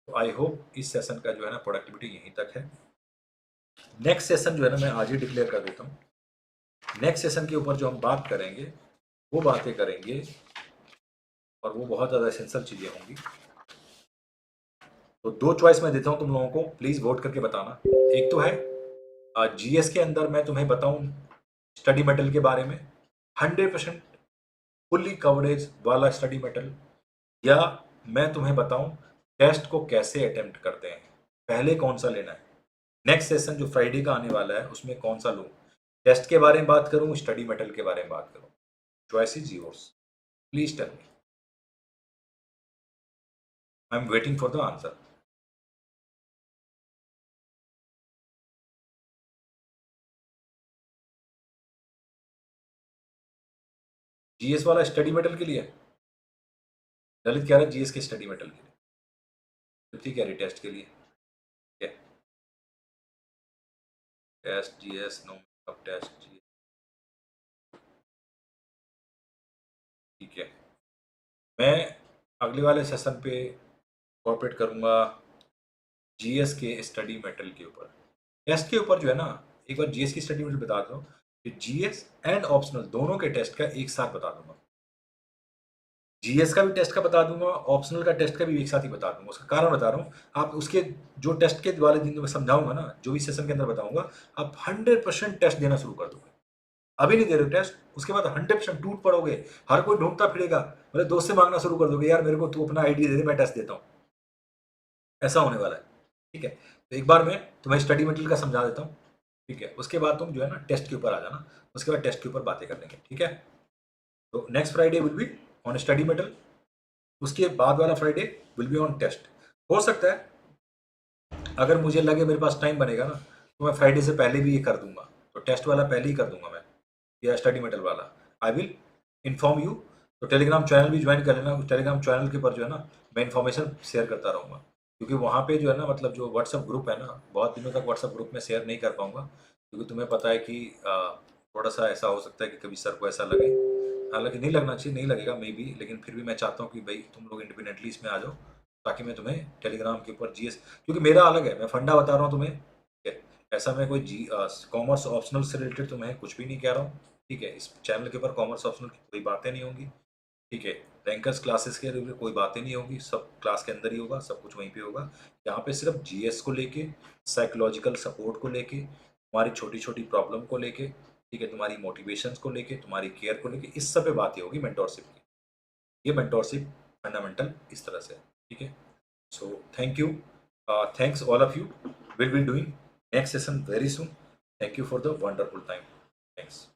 तो आई होप इस सेशन का जो है ना प्रोडक्टिविटी यहीं तक है। नेक्स्ट सेशन जो है ना मैं आज ही डिक्लेयर कर देता हूँ। नेक्स्ट सेशन के ऊपर जो हम बात करेंगे वो बातें करेंगे, और वो बहुत ज़्यादा एसेंशियल चीज़ें होंगी। तो दो चॉइस मैं देता हूँ तुम लोगों को, प्लीज़ वोट करके बताना। एक तो है जीएस के अंदर मैं तुम्हें बताऊँ स्टडी मटेरियल के बारे में, 100% फुल्ली कवरेज वाला स्टडी मटेरियल, या मैं तुम्हें बताऊं टेस्ट को कैसे अटेम्प्ट करते हैं, पहले कौन सा लेना है। नेक्स्ट सेशन जो फ्राइडे का आने वाला है उसमें कौन सा लूं, टेस्ट के बारे में बात करूं, स्टडी मटेरियल के बारे में बात करूं, choice is yours, please tell me, I am waiting for the answer. GS वाला स्टडी मटेरियल के लिए, ललित कह रहा है जीएस के स्टडी मटेरियल के लिए, तृप्ति कह रही टेस्ट के लिए, ठीक है। टेस्ट जीएस नो, अब टेस्ट जीएस, ठीक है। मैं अगले वाले सेशन पे कॉपरेट करूंगा जीएस के स्टडी मटेरियल के ऊपर। टेस्ट के ऊपर जो है ना, एक बार जीएस की स्टडी मटेरियल बता दो, कि जीएस एंड ऑप्शनल दोनों के टेस्ट का एक साथ बता दूंगा। जीएस का भी टेस्ट का बता दूंगा, ऑप्शनल का टेस्ट का भी एक साथ ही बता दूंगा। उसका कारण बता रहा हूँ, आप उसके जो टेस्ट के वाले दिन में समझाऊंगा ना, जो भी सेशन के अंदर बताऊंगा, आप 100% टेस्ट देना शुरू कर दोगे। अभी नहीं दे रहे हो टेस्ट, उसके बाद 100% टूट पड़ोगे, हर कोई ढूंढता फिरेगा, मतलब दोस्त से मांगना शुरू कर दोगे, यार मेरे को तू अपना आईडी दे दे मैं टेस्ट देता हूँ, ऐसा होने वाला है। ठीक है, तो एक बार मैं तुम्हें स्टडी मटेरियल का समझा देता हूँ, ठीक है। उसके बाद तुम जो है ना टेस्ट के ऊपर आ जाना, उसके बाद टेस्ट के ऊपर बातें कर लेंगे, ठीक है। तो next Friday will be on study material, उसके बाद वाला Friday will be on test. हो सकता है अगर मुझे लगे मेरे पास टाइम बनेगा ना तो मैं फ्राइडे से पहले भी ये कर दूंगा, तो टेस्ट वाला पहले ही कर दूंगा मैं, या स्टडी मटेरियल वाला, आई विल इन्फॉर्म यू। तो टेलीग्राम चैनल भी ज्वाइन कर लेना, टेलीग्राम चैनल के ऊपर जो है ना मैं इन्फॉर्मेशन शेयर करता रहूँगा, क्योंकि वहाँ पे जो है ना मतलब जो व्हाट्सअप ग्रुप है ना, बहुत दिनों तक व्हाट्सअप ग्रुप में शेयर नहीं कर पाऊँगा, क्योंकि तुम्हें पता है कि थोड़ा सा ऐसा हो सकता है कि कभी सर को ऐसा लगे, हालांकि नहीं लगना चाहिए, नहीं लगेगा मे बी, लेकिन फिर भी मैं चाहता हूँ कि भाई तुम लोग इंडिपेंडेंटली इसमें आ जाओ, ताकि मैं तुम्हें टेलीग्राम के ऊपर जीएस, क्योंकि मेरा अलग है, मैं फंडा बता रहा हूँ तुम्हें, ठीक है। ऐसा मैं कोई जी कॉमर्स ऑप्शनल से रिलेटेड तुम्हें कुछ भी नहीं कह रहा हूँ, ठीक है। इस चैनल के ऊपर कॉमर्स ऑप्शनल की कोई बातें नहीं होंगी, ठीक है। रैंकर्स क्लासेस के लिए कोई बातें नहीं होगी, सब क्लास के अंदर ही होगा, सब कुछ वहीं पे होगा। यहाँ पे सिर्फ जीएस को लेके, साइकोलॉजिकल सपोर्ट को लेके, तुम्हारी छोटी छोटी प्रॉब्लम को लेके, ठीक है, तुम्हारी मोटिवेशंस को लेके, तुम्हारी केयर को लेके, इस सब पे बातें होगी मेंटोरशिप की। ये मेंटोरशिप फंडामेंटल इस तरह से है, ठीक है। So thank you, thanks all of you, will be doing next session very soon, thank you for the wonderful time, thanks.